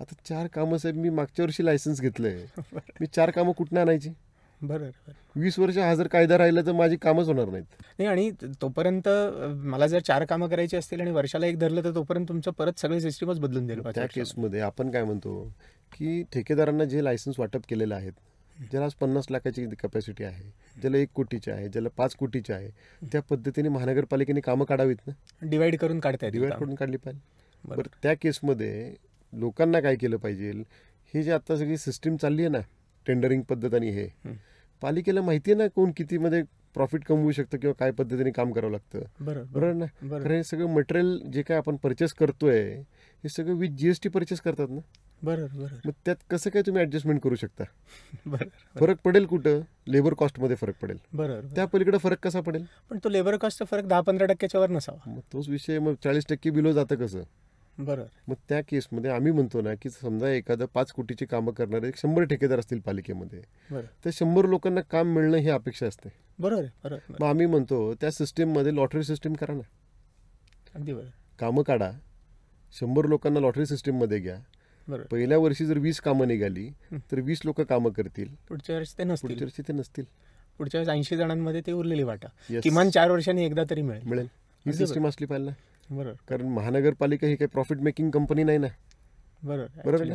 आता 4 कामं साहेब मी मागच्या वर्षी लायसन्स घेतलंय. मी 4 कामं कुठनं आणायची. बरं 20 वर्ष हा जर कायदा राहिला तर माझी कामच होणार नाहीत. नाही. आणि तोपर्यंत मला जर 4 कामं करायची असतील आणि वर्षाला एक धरलं तर तोपर्यंत तुमचं परत सगळे सिस्टीमच बदलून देईल. त्या केसमध्ये आपण काय म्हणतो की ठेकेदारांना जे लायसन्स वाटप केलेलं आहेत ज्याला आज 50 लाखाची कॅपॅसिटी आहे, ज्याला 1 कोटीची आहे, ज्याला 5 कोटीची आहे, त्या पद्धतीने महानगरपालिकेने कामं काढावीत ना. डिवाइड करून काढता डिवाइड करून काढली पाहिजे. बरं त्या केसमध्ये लोकांना काय केलं पाहिजे. हे जे आता सगळी सिस्टीम चालली आहे ना टेंडरिंग पद्धत आणि हे पालिकेला माहिती आहे ना कोण कितीमध्ये प्रॉफिट कमवू शकतं किंवा काय पद्धतीने काम करावं लागतं. बरोबर ना. कारण हे सगळं मटेरियल जे काय आपण परचेस करतोय हे सगळं विथ GST परचेस करतात ना. बरोबर. मग त्यात कसं काय तुम्ही ऍडजस्टमेंट करू शकता. बरं. फरक पडेल कुठं. लेबर कॉस्टमध्ये फरक पडेल. बरोबर. त्या पलीकडे फरक कसा पडेल. पण तो लेबर कॉस्टचा फरक 10-15% वर नसावा. मग तोच विषय. मग 40% बिलो जातं कसं. बरोबर. मग त्या केसमध्ये आम्ही म्हणतो ना की समजा एखादं 5 कोटीची कामं करणारे 100 ठेकेदार असतील पालिकेमध्ये तर 100 लोकांना काम मिळणं ही अपेक्षा असते. बरोबर. मग आम्ही म्हणतो त्या सिस्टीममध्ये लॉटरी सिस्टीम करा ना. अगदी बरोबर. कामं काढा. 100 लोकांना लॉटरी सिस्टीममध्ये घ्या. पहिल्या वर्षी जर 20 कामं निघाली तर 20 लोक कामं करतील. पुढच्या वर्षी ते नसतील. पुढच्या वेळेस 80 जणांमध्ये ते उरलेली वाटा किमान 4 वर्षांनी एकदा तरी मिळेल. ही सिस्टीम असली पाहिजे ना. बरोबर. कारण महानगरपालिका ही काही प्रॉफिट मेकिंग कंपनी नाही ना. बरोबर ना.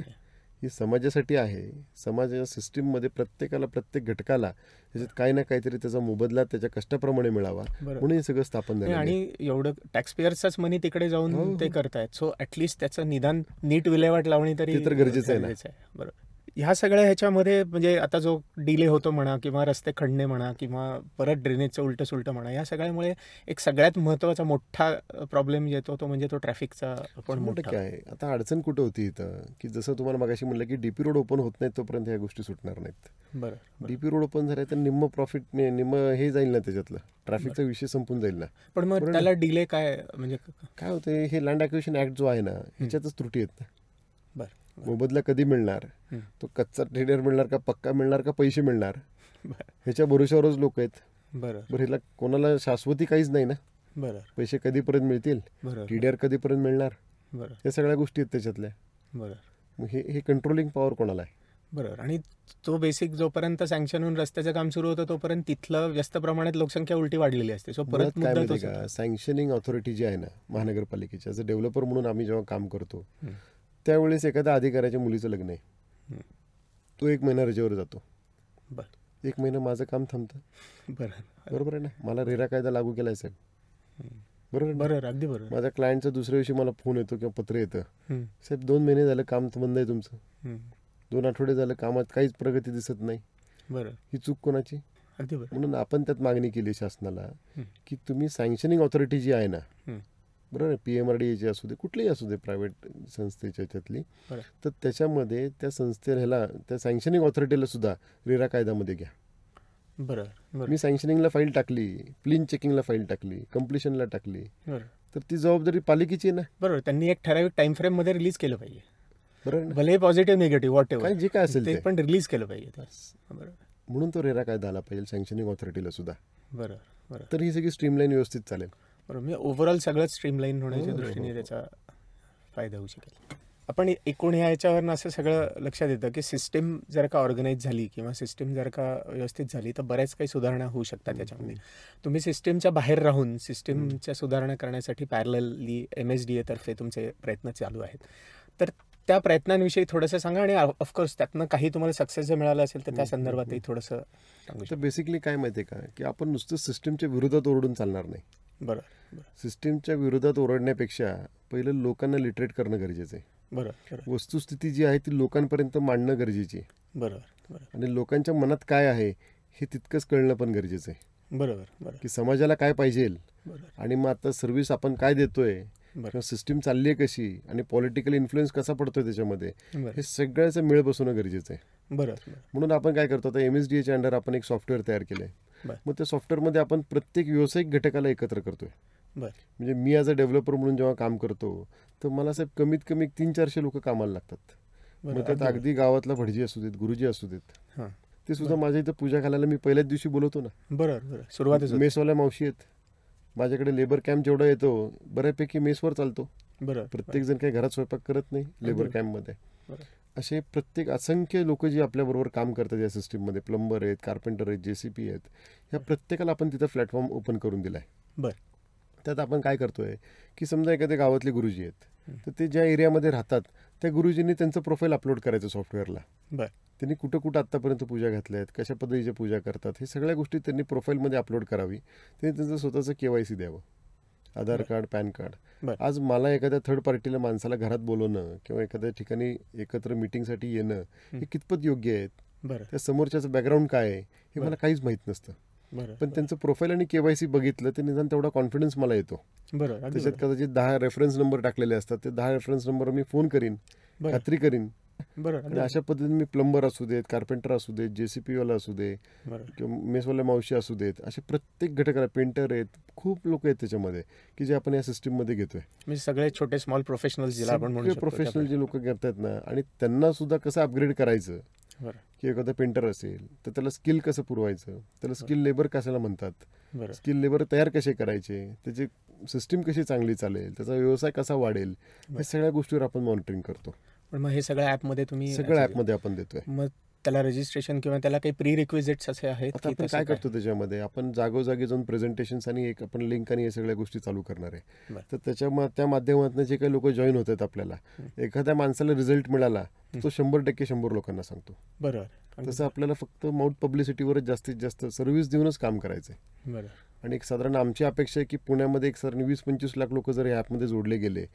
ही समाजासाठी आहे. समाजाच्या सिस्टीममध्ये प्रत्येकाला प्रत्येक घटकाला त्याच्यात काही ना काहीतरी त्याचा मोबदला त्याच्या कष्टाप्रमाणे मिळावा म्हणून हे सगळं स्थापन झालं. आणि एवढं टॅक्स पेअर्सचाच मनी तिकडे जाऊन ते करतायत. सो ऍटलिस्ट त्याचं निदान नीट विल्हेवाट लावणी तरी गरजेचं आहे ना. बरोबर. ह्या सगळ्या ह्याच्यामध्ये म्हणजे आता जो डिले होतो म्हणा किंवा रस्ते खणणे म्हणा किंवा परत ड्रेनेजचं उलटं सुलटं म्हणा या सगळ्यामुळे एक सगळ्यात महत्त्वाचा मोठा प्रॉब्लेम येतो तो म्हणजे तो ट्रॅफिकचा पण मोठा आहे. आता अडचण कुठं होती इथं की जसं तुम्हाला मगाशी म्हणलं की DP रोड ओपन होत नाही तोपर्यंत ह्या गोष्टी सुटणार नाहीत. बरं. DP रोड ओपन झाला तर निम्म प्रॉफिट निम्म हे जाईल ना त्याच्यातलं ट्रॅफिकचा विषय संपून जाईल ना. पण मग त्याला डिले काय म्हणजे काय होतं हे लँड ॲक्विजिशन ऍक्ट जो आहे ना ह्याच्यातच त्रुटी आहेत ना. मोबदला कधी मिळणार. तो कच्चा टेंडर मिळणार का पक्का मिळणार का पैसे मिळणार ह्याच्या भरोश्यावरच लोक आहेत. बरं. ह्याला कोणाला शाश्वती काहीच नाही ना. बरं. पैसे कधीपर्यंत मिळतील. TDR कधीपर्यंत मिळणार. या सगळ्या गोष्टी आहेत त्याच्यातल्या. बरं. मग हे कंट्रोलिंग पॉवर कोणाला आहे. बरोबर. आणि तो बेसिक जोपर्यंत सँक्शन होऊन रस्त्याचं काम सुरू होतं तोपर्यंत तिथलं व्यस्त प्रमाणात लोकसंख्या उलटी वाढलेली असते. सो परत काय माहिती का सँक्शनिंग ऑथॉरिटी जी आहे ना महानगरपालिकेची ॲज अ डेव्हलपर म्हणून आम्ही जेव्हा काम करतो त्यावेळेस एखाद्या अधिकाऱ्याच्या मुलीचं लग्न आहे. तो 1 महिना रजेवर जातो. 1 महिना माझं काम थांबतं. बरोबर आहे ना. मला रेरा कायदा लागू केलाय साहेब. बरोबर, अगदी बरोबर. माझ्या क्लायंटचा दुसऱ्या दिवशी मला फोन येतो किंवा पत्र येतं, साहेब 2 महिने झालं काम बंद आहे तुमचं, 2 आठवडे झालं कामात काहीच प्रगती दिसत नाही. बरोबर, ही चूक कोणाची? अगदी बरोबर. म्हणून आपण त्यात मागणी केली शासनाला की तुम्ही सँक्शनिंग ऑथॉरिटी जी आहे ना, बरोबर, PMRDA असू दे, कुठलीही असू दे प्रायव्हेट संस्थेच्या ह्याच्यातली, तर त्याच्यामध्ये त्या संस्थेला, त्या सँक्शनिंग ऑथॉरिटीला सुद्धा रेरा कायद्यामध्ये घ्या. बरोबर, मी सँक्शनिंगला फाईल टाकली, प्लीन चेकिंगला फाईल टाकली, कम्प्लिशनला टाकली, तर ती जबाबदारी पालिकेची आहे ना. बरोबर, त्यांनी एक ठराविक टाइम फ्रेम मध्ये रिलीज केलं पाहिजे. बरोबर, भले पॉझिटिव्ह निगेटिव्ह वॉट एव्हर जे काय असेल ते पण रिलीज केलं पाहिजे. बरोबर, म्हणून तो रेरा कायदा आला पाहिजे सँक्शनिंग ऑथॉरिटीला सुद्धा. बरोबर. तर ही सगळी स्ट्रीमलाईन व्यवस्थित चालेल. बरोबर, म्हणजे ओव्हरऑल सगळं स्ट्रीमलाईन होण्याच्या दृष्टीने त्याचा फायदा होऊ शकेल. आपण एकूण याच्यावरनं असं सगळं लक्षात येतं की सिस्टीम जर का ऑर्गनाईज झाली किंवा सिस्टीम जर का व्यवस्थित झाली तर बऱ्याच काही सुधारणा होऊ शकतात त्याच्यामध्ये. तुम्ही सिस्टीमच्या बाहेर राहून सिस्टीमच्या सुधारणा करण्यासाठी पॅरलली MSDA तर्फे तुमचे प्रयत्न चालू आहेत. तर त्या प्रयत्नांविषयी थोडंसं सांगा आणि ऑफकोर्स त्यातनं काही तुम्हाला सक्सेस जर मिळालं असेल तर त्या संदर्भातही थोडंसं सांगू तर बेसिकली काय माहिती आहे का, की आपण नुसतं सिस्टीमच्या विरोधात ओरडून चालणार नाही. बरोबर, सिस्टीमच्या विरोधात ओरडण्यापेक्षा पहिलं लोकांना लिटरेट करणं गरजेचं आहे. बरोबर, वस्तुस्थिती जी आहे ती लोकांपर्यंत मांडणं गरजेची आहे. बरोबर, आणि लोकांच्या मनात काय आहे हे तितकंच कळणं पण गरजेचं आहे. बरोबर, की समाजाला काय पाहिजे बरोबर, आणि मग आता सर्व्हिस आपण काय देतोय किंवा सिस्टीम चालली आहे कशी आणि पॉलिटिकल इन्फ्लुएन्स कसा पडतोय त्याच्यामध्ये, हे सगळ्याचं मेळ बसवणं गरजेचं आहे. बरोबर. म्हणून आपण काय करतो, आता MSDAच्या अंडर आपण एक सॉफ्टवेअर तयार केलंय. मग त्या सॉफ्टवेअरमध्ये आपण प्रत्येक व्यावसायिक घटकाला एकत्र करतोय. म्हणजे मी ॲज अ डेव्हलपर म्हणून जेव्हा काम करतो तर मला साहेब कमीत कमी 300-400 लोक कामाला लागतात. मग त्यात अगदी गावातला भटजी असू देत, गुरुजी असू देत, ते सुद्धा माझ्या इथं पूजा घालायला मी पहिल्याच दिवशी बोलवतो ना. बरोबर, सुरुवात मेसवाल्या मावशी आहेत माझ्याकडे. लेबर कॅम्प जेवढा येतो बऱ्यापैकी मेसवर चालतो. बरोबर, प्रत्येक जण काही घरात स्वयंपाक करत नाही लेबर कॅम्पमध्ये. असे प्रत्येक असंख्य लोक जी आपल्याबरोबर काम करतात या सिस्टीममध्ये, प्लंबर आहेत, कार्पेंटर आहेत, JCP आहेत, ह्या प्रत्येकाला आपण तिथं प्लॅटफॉर्म ओपन करून दिला आहे. त्यात आपण काय करतोय की समजा एखाद्या गावातले गुरुजी आहेत तर ते ज्या एरियामध्ये राहतात त्या गुरुजींनी त्यांचं प्रोफाईल अपलोड करायचं सॉफ्टवेअरला. त्यांनी कुठं कुठं आत्तापर्यंत पूजा घातल्या आहेत, कशा पद्धतीच्या पूजा करतात, हे सगळ्या गोष्टी त्यांनी प्रोफाईलमध्ये अपलोड करावी. त्यांनी त्यांचं स्वतःचं KYC द्यावं, आधार कार्ड, पॅन कार्ड. आज मला एखाद्या थर्ड पार्टीला माणसाला घरात बोलवणं किंवा एखाद्या ठिकाणी एकत्र मीटिंगसाठी येणं हे कितपत योग्य आहेत, त्या समोरच्याचं बॅकग्राऊंड काय आहे हे मला काहीच माहीत नसतं. पण त्यांचं प्रोफाईल आणि KYC बघितलं तर निदान तेवढा कॉन्फिडन्स मला येतो. त्याच्यात कदाचित 10 रेफरन्स नंबर टाकलेले असतात, ते 10 रेफरन्स नंबर मी फोन करीन, खात्री करीन. आणि अशा पद्धतीने मी प्लंबर असू देत, कार्पेंटर असू देत, JCP वाला असू दे किंवा मेसवाल्या मावशी असू देत, असे प्रत्येक घटकाला, पेंटर आहेत, खूप लोक आहेत त्याच्यामध्ये की जे आपण या सिस्टीममध्ये घेतोय. म्हणजे सगळे छोटे स्मॉल प्रोफेशनल प्रोफेशनल जे लोक करतात ना, आणि त्यांना सुद्धा कसं अपग्रेड करायचं, की एखादा पेंटर असेल तर त्याला स्किल कसं पुरवायचं, त्याला स्किल लेबर कशाला म्हणतात, स्किल लेबर तयार कसे करायचे, त्याची सिस्टीम कशी चांगली चालेल, त्याचा व्यवसाय कसा वाढेल, या सगळ्या गोष्टीवर आपण मॉनिटरिंग करतो. मग हे सगळ्या ॲपमध्ये तुम्ही सगळ्या ॲपमध्ये आपण देतोय. मग त्याला रजिस्ट्रेशन किंवा त्याला काही प्री रिक्विजिट्स असे आहेत? आता आपण काय करतो त्याच्यामध्ये, आपण जागोजागी जाऊन प्रेझेंटेशन्स आणि एक आपण लिंक आणि हे सगळ्या गोष्टी चालू करणार आहे. तर त्या माध्यमातून जे काही लोक जॉईन होत आहेत, आपल्याला एखाद्या माणसाला रिझल्ट मिळाला तो 100% 100 लोकांना सांगतो. बरोबर. तसं आपल्याला फक्त माउथ पब्लिसिटीवरच जास्तीत जास्त सर्व्हिस देऊनच काम करायचंय. बरोबर. आणि एक साधारण आमची अपेक्षा आहे की पुण्यामध्ये एक साधारण 20-25 लाख लोक जर या ॲपमध्ये जोडले गेले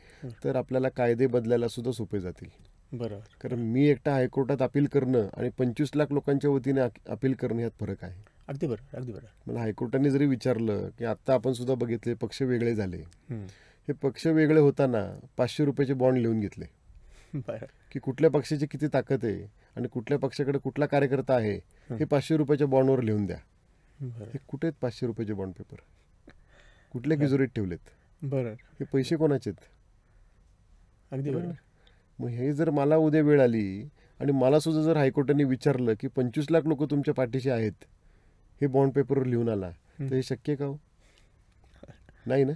तर आपल्याला कायदे बदलायला सुद्धा सोपे जातील. बरोबर. कारण मी एकटा हायकोर्टात अपील करणं आणि 25 लाख लोकांच्या वतीने अपील करणं यात फरक आहे. अगदी बरोबर, अगदी बरोबर. मला हायकोर्टाने जरी विचारलं की आता आपण सुद्धा बघितले पक्ष वेगळे झाले, हे पक्ष वेगळे होताना 500 रुपयाचे बॉन्ड लिहून घेतले की कुठल्या पक्षाची किती ताकद आहे आणि कुठल्या पक्षाकडे कुठला कार्यकर्ता आहे हे 500 रुपयाच्या बॉन्डवर लिहून द्या. हे कुठे आहेत 500 रुपयाचे बॉन्ड पेपर, कुठल्या तिजोरीत ठेवलेत, बरोबर, हे पैसे कोणाचे आहेत? अगदी बरोबर. मग हे जर मला उद्या वेळ आली आणि मला सुद्धा जर हायकोर्टाने विचारलं की 25 लाख लोक तुमच्या पाठीशी आहेत, हे बॉन्ड पेपरवर लिहून आला, तर हे शक्य का हो? नाही ना.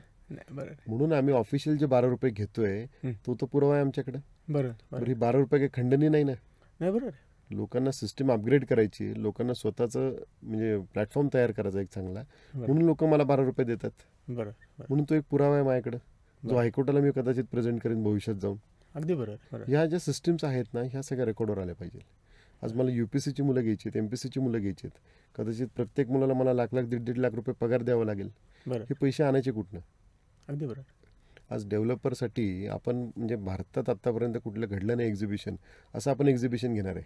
म्हणून आम्ही ऑफिशियल जे 12 रुपये घेतोय तो पुरावा आहे आमच्याकडे. बरोबर. ही 12 रुपये काही खंडणी नाही ना. बरोबर. लोकांना सिस्टीम अपग्रेड करायची, लोकांना स्वतःचं म्हणजे प्लॅटफॉर्म तयार करायचा एक चांगला, म्हणून लोक मला 12 रुपये देतात. बरोबर. म्हणून तो एक पुरावा आहे माझ्याकडे, जो हायकोर्टाला मी कदाचित प्रेझेंट करेन भविष्यात जाऊन. अगदी बरोबर. ह्या ज्या सिस्टीम्स आहेत ना, ह्या सगळ्या रेकॉर्डवर आल्या पाहिजे. आज मला UPSCची मुलं घ्यायची आहेत, MPSCची मुलं घ्यायची आहेत, कदाचित प्रत्येक मुलाला मला लाख 1.5 लाख रुपये पगार द्यावा लागेल. हे पैसे आणायचे कुठनं? अगदी बरोबर. आज डेव्हलपरसाठी आपण म्हणजे भारतात आत्तापर्यंत कुठलं घडलं नाही एक्झिबिशन, असं आपण एक्झिबिशन घेणार आहे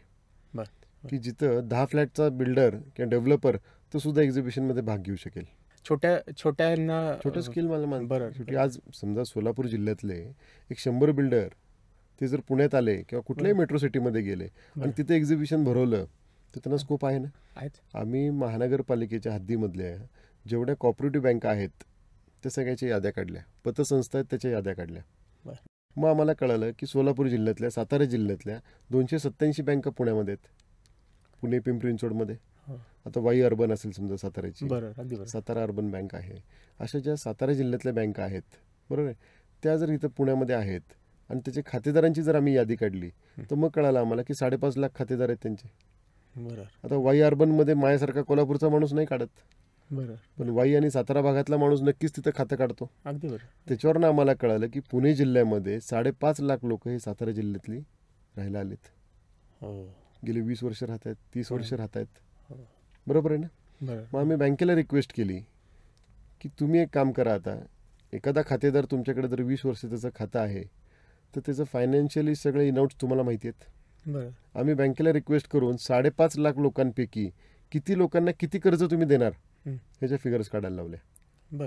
बरं. की जिथं 10 फ्लॅटचा बिल्डर किंवा डेव्हलपर तो सुद्धा एक्झिबिशनमध्ये भाग घेऊ शकेल. छोट्यांना छोटं स्किल मला बरं. शेवटी आज समजा सोलापूर जिल्ह्यातले एक 100 बिल्डर ते जर पुण्यात आले किंवा कुठल्याही मेट्रो सिटीमध्ये गेले आणि तिथे एक्झिबिशन भरवलं तर त्यांना स्कोप आहे ना. आम्ही महानगरपालिकेच्या हद्दीमधल्या जेवढ्या कॉपरेटिव्ह बँका आहेत त्या सगळ्याच्या याद्या काढल्या, पतसंस्था आहेत त्याच्या याद्या काढल्या. मग आम्हाला कळालं की सोलापूर जिल्ह्यातल्या, सातारा जिल्ह्यातल्या 287 बँका पुण्यामध्ये आहेत, पुणे पिंपरी चिंचवडमध्ये. आता वाई अर्बन असेल समजा साताऱ्याची, सातारा अर्बन बँक आहे. अशा ज्या सातारा जिल्ह्यातल्या बँका आहेत, बरोबर आहे, त्या जर इथं पुण्यामध्ये आहेत आणि त्याच्या खातेदारांची जर आम्ही यादी काढली तर मग कळालं आम्हाला की 5.5 लाख खातेदार आहेत त्यांचे. आता वाई अर्बनमध्ये माझ्यासारखा कोल्हापूरचा माणूस नाही काढत, पण वाई आणि सातारा भागातला माणूस नक्कीच तिथं खातं काढतो. त्याच्यावरनं आम्हाला कळालं की पुणे जिल्ह्यामध्ये 5.5 लाख लोक हे सातारा जिल्ह्यातली राहायला आलेत. गेली 20 वर्ष राहत आहेत, 30 वर्ष राहत आहेत. बरोबर आहे ना. मग आम्ही बँकेला रिक्वेस्ट केली की तुम्ही एक काम करा, आता एखादा खातेदार तुमच्याकडे जर 20 वर्ष त्याचं खातं आहे तर त्याचं फायनान्शियली सगळे इनआउट्स तुम्हाला माहिती आहेत. आम्ही बँकेला रिक्वेस्ट करून 5.5 लाख लोकांपैकी किती लोकांना किती कर्ज तुम्ही देणार ह्याच्या फिगर्स काढायला लावल्या.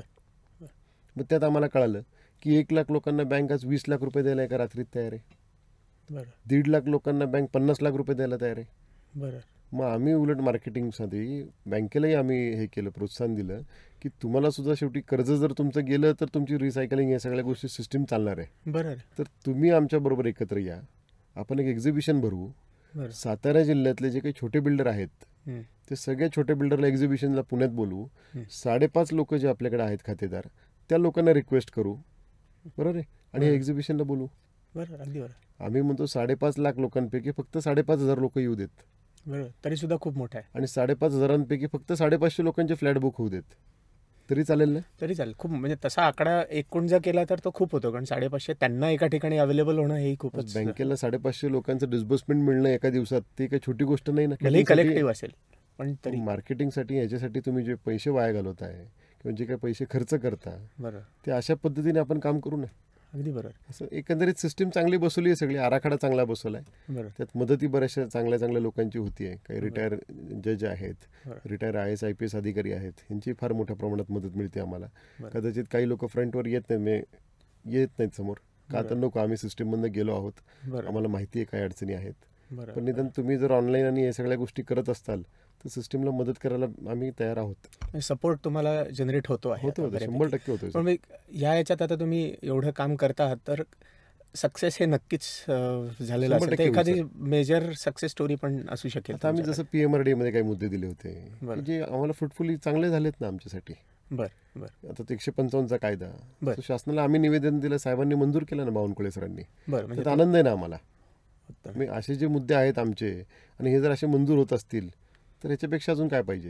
मग त्यात आम्हाला कळालं की 1 लाख लोकांना बँक आज 20 लाख रुपये द्यायला एका रात्रीत तयार आहे. 1.5 लाख लोकांना बँक 50 लाख रुपये द्यायला तयार आहे. मग आम्ही उलट मार्केटिंगसाठी बँकेलाही आम्ही हे केलं, प्रोत्साहन दिलं की तुम्हाला सुद्धा शेवटी कर्ज जर तुमचं गेलं तर तुमची रिसायकलिंग या सगळ्या गोष्टी सिस्टीम चालणार आहे. तर तुम्ही आमच्याबरोबर एकत्र या, आपण एक एक्झिबिशन भरवू. सातारा जिल्ह्यातले जे काही छोटे बिल्डर आहेत ते सगळ्या छोट्या बिल्डरला एक्झिबिशनला पुण्यात बोलवू. 5.5 लोक जे आपल्याकडे आहेत खातेदार त्या लोकांना रिक्वेस्ट करू, बरोबर आहे, आणि हे एक्झिबिशनला बोलू. आम्ही म्हणतो 5.5 लाख लोकांपैकी फक्त 5,500 लोक येऊ देत, तरी सुद्धा खूप मोठा आहे. आणि 5,500 फक्त 550 लोकांचे फ्लॅट बुक होऊ देत, तरी चालेल ना. तरी चालेल. खूप म्हणजे तसा आकडा एकूण जर केला तर तो खूप होतो, कारण 550 त्यांना एका ठिकाणी अवेलेबल होणं हे खूपच. बँकेला 550 लोकांचं डिस्बर्समेंट मिळणं एका दिवसात ते काही छोटी गोष्ट नाही ना. कलेक्टिव्ह असेल, पण तरी मार्केटिंगसाठी याच्यासाठी तुम्ही जे पैसे वाया घालवत आहे किंवा जे काही पैसे खर्च करता ते अशा पद्धतीने आपण काम करू नये. अगदी बरोबर. असं एकंदरीत सिस्टीम चांगली बसवली आहे, सगळी आराखडा चांगला बसवला आहे. त्यात मदती बऱ्याचशा चांगल्या लोकांची होती आहे. काही रिटायर जज आहेत, रिटायर IAS IPS अधिकारी आहेत, यांची फार मोठ्या प्रमाणात मदत मिळते आम्हाला. कदाचित काही लोक फ्रंटवर येत नाहीत समोर, का तर नको, आम्ही सिस्टीममधून गेलो आहोत, आम्हाला माहिती आहे काय अडचणी आहेत. पण निदान तुम्ही जर ऑनलाईन आणि या सगळ्या गोष्टी करत असताल तर सिस्टीमला मदत करायला आम्ही तयार आहोत. सपोर्ट तुम्हाला जनरेट होतो आहे. 100% होतो. पण या याच्यात आता तुम्ही एवढं काम करता आहात तर सक्सेस हे नक्कीच झालेलं असेल. एखादी मेजर सक्सेस स्टोरी पण असू शकेल. आता आम्ही जसं PMRD मध्ये काही मुद्दे दिले होते जे आम्हाला फ्रुटफुली चांगले झालेत ना आमच्यासाठी. आता 155चा कायदा शासनाला आम्ही निवेदन दिलं, साहेबांनी मंजूर केलं ना, बावनकुळे सरांनी. त्यात आनंद आहे ना आम्हाला. असे जे मुद्दे आहेत आमचे आणि हे जर असे मंजूर होत असतील तर ह्याच्यापेक्षा अजून काय पाहिजे.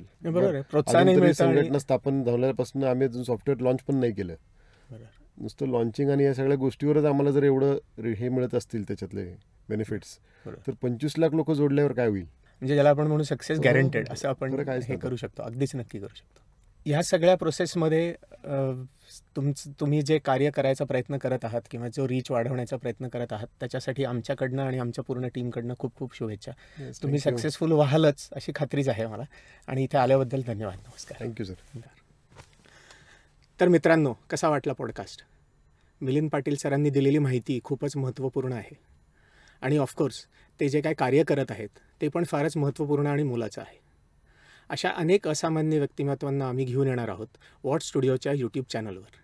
संघटना स्थापन झाल्यापासून आम्ही अजून सॉफ्टवेअर लॉन्च पण नाही केलं. नुसतं लॉन्चिंग आणि या सगळ्या गोष्टीवरच आम्हाला जर एवढं हे मिळत असतील त्याच्यातले बेनिफिट्स, तर 25 लाख लोक जोडल्यावर काय होईल. म्हणजे ज्याला आपण म्हणू सक्सेस गॅरंटेड असं आपण हे करू शकतो. अगदीच नक्की करू शकतो. ह्या सगळ्या प्रोसेसमध्ये तुम्ही जे कार्य करायचा प्रयत्न करत आहात किंवा जो रीच वाढवण्याचा प्रयत्न करत आहात त्याच्यासाठी आमच्याकडनं आणि आमच्या पूर्ण टीमकडनं खूप खूप शुभेच्छा. तुम्ही सक्सेसफुल व्हालच अशी खात्रीच आहे मला. आणि इथे आल्याबद्दल धन्यवाद. नमस्कार. Thank you sir. तर मित्रांनो, कसा वाटला पॉडकास्ट? मिलिंद पाटील सरांनी दिलेली माहिती खूपच महत्त्वपूर्ण आहे आणि ऑफकोर्स ते जे काय कार्य करत आहेत ते पण फारच महत्त्वपूर्ण आणि मोलाचं आहे. अशा अनेक असामान्य व्यक्तिमत्वांना आम्ही घेऊन येणार आहोत वॉट स्टुडिओच्या यूट्यूब चॅनलवर.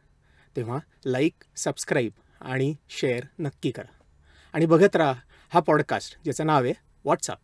तेव्हा लाईक, सबस्क्राईब आणि शेअर नक्की करा आणि बघत राहा हा पॉडकास्ट ज्याचं नाव आहे व्हॉट्सअप.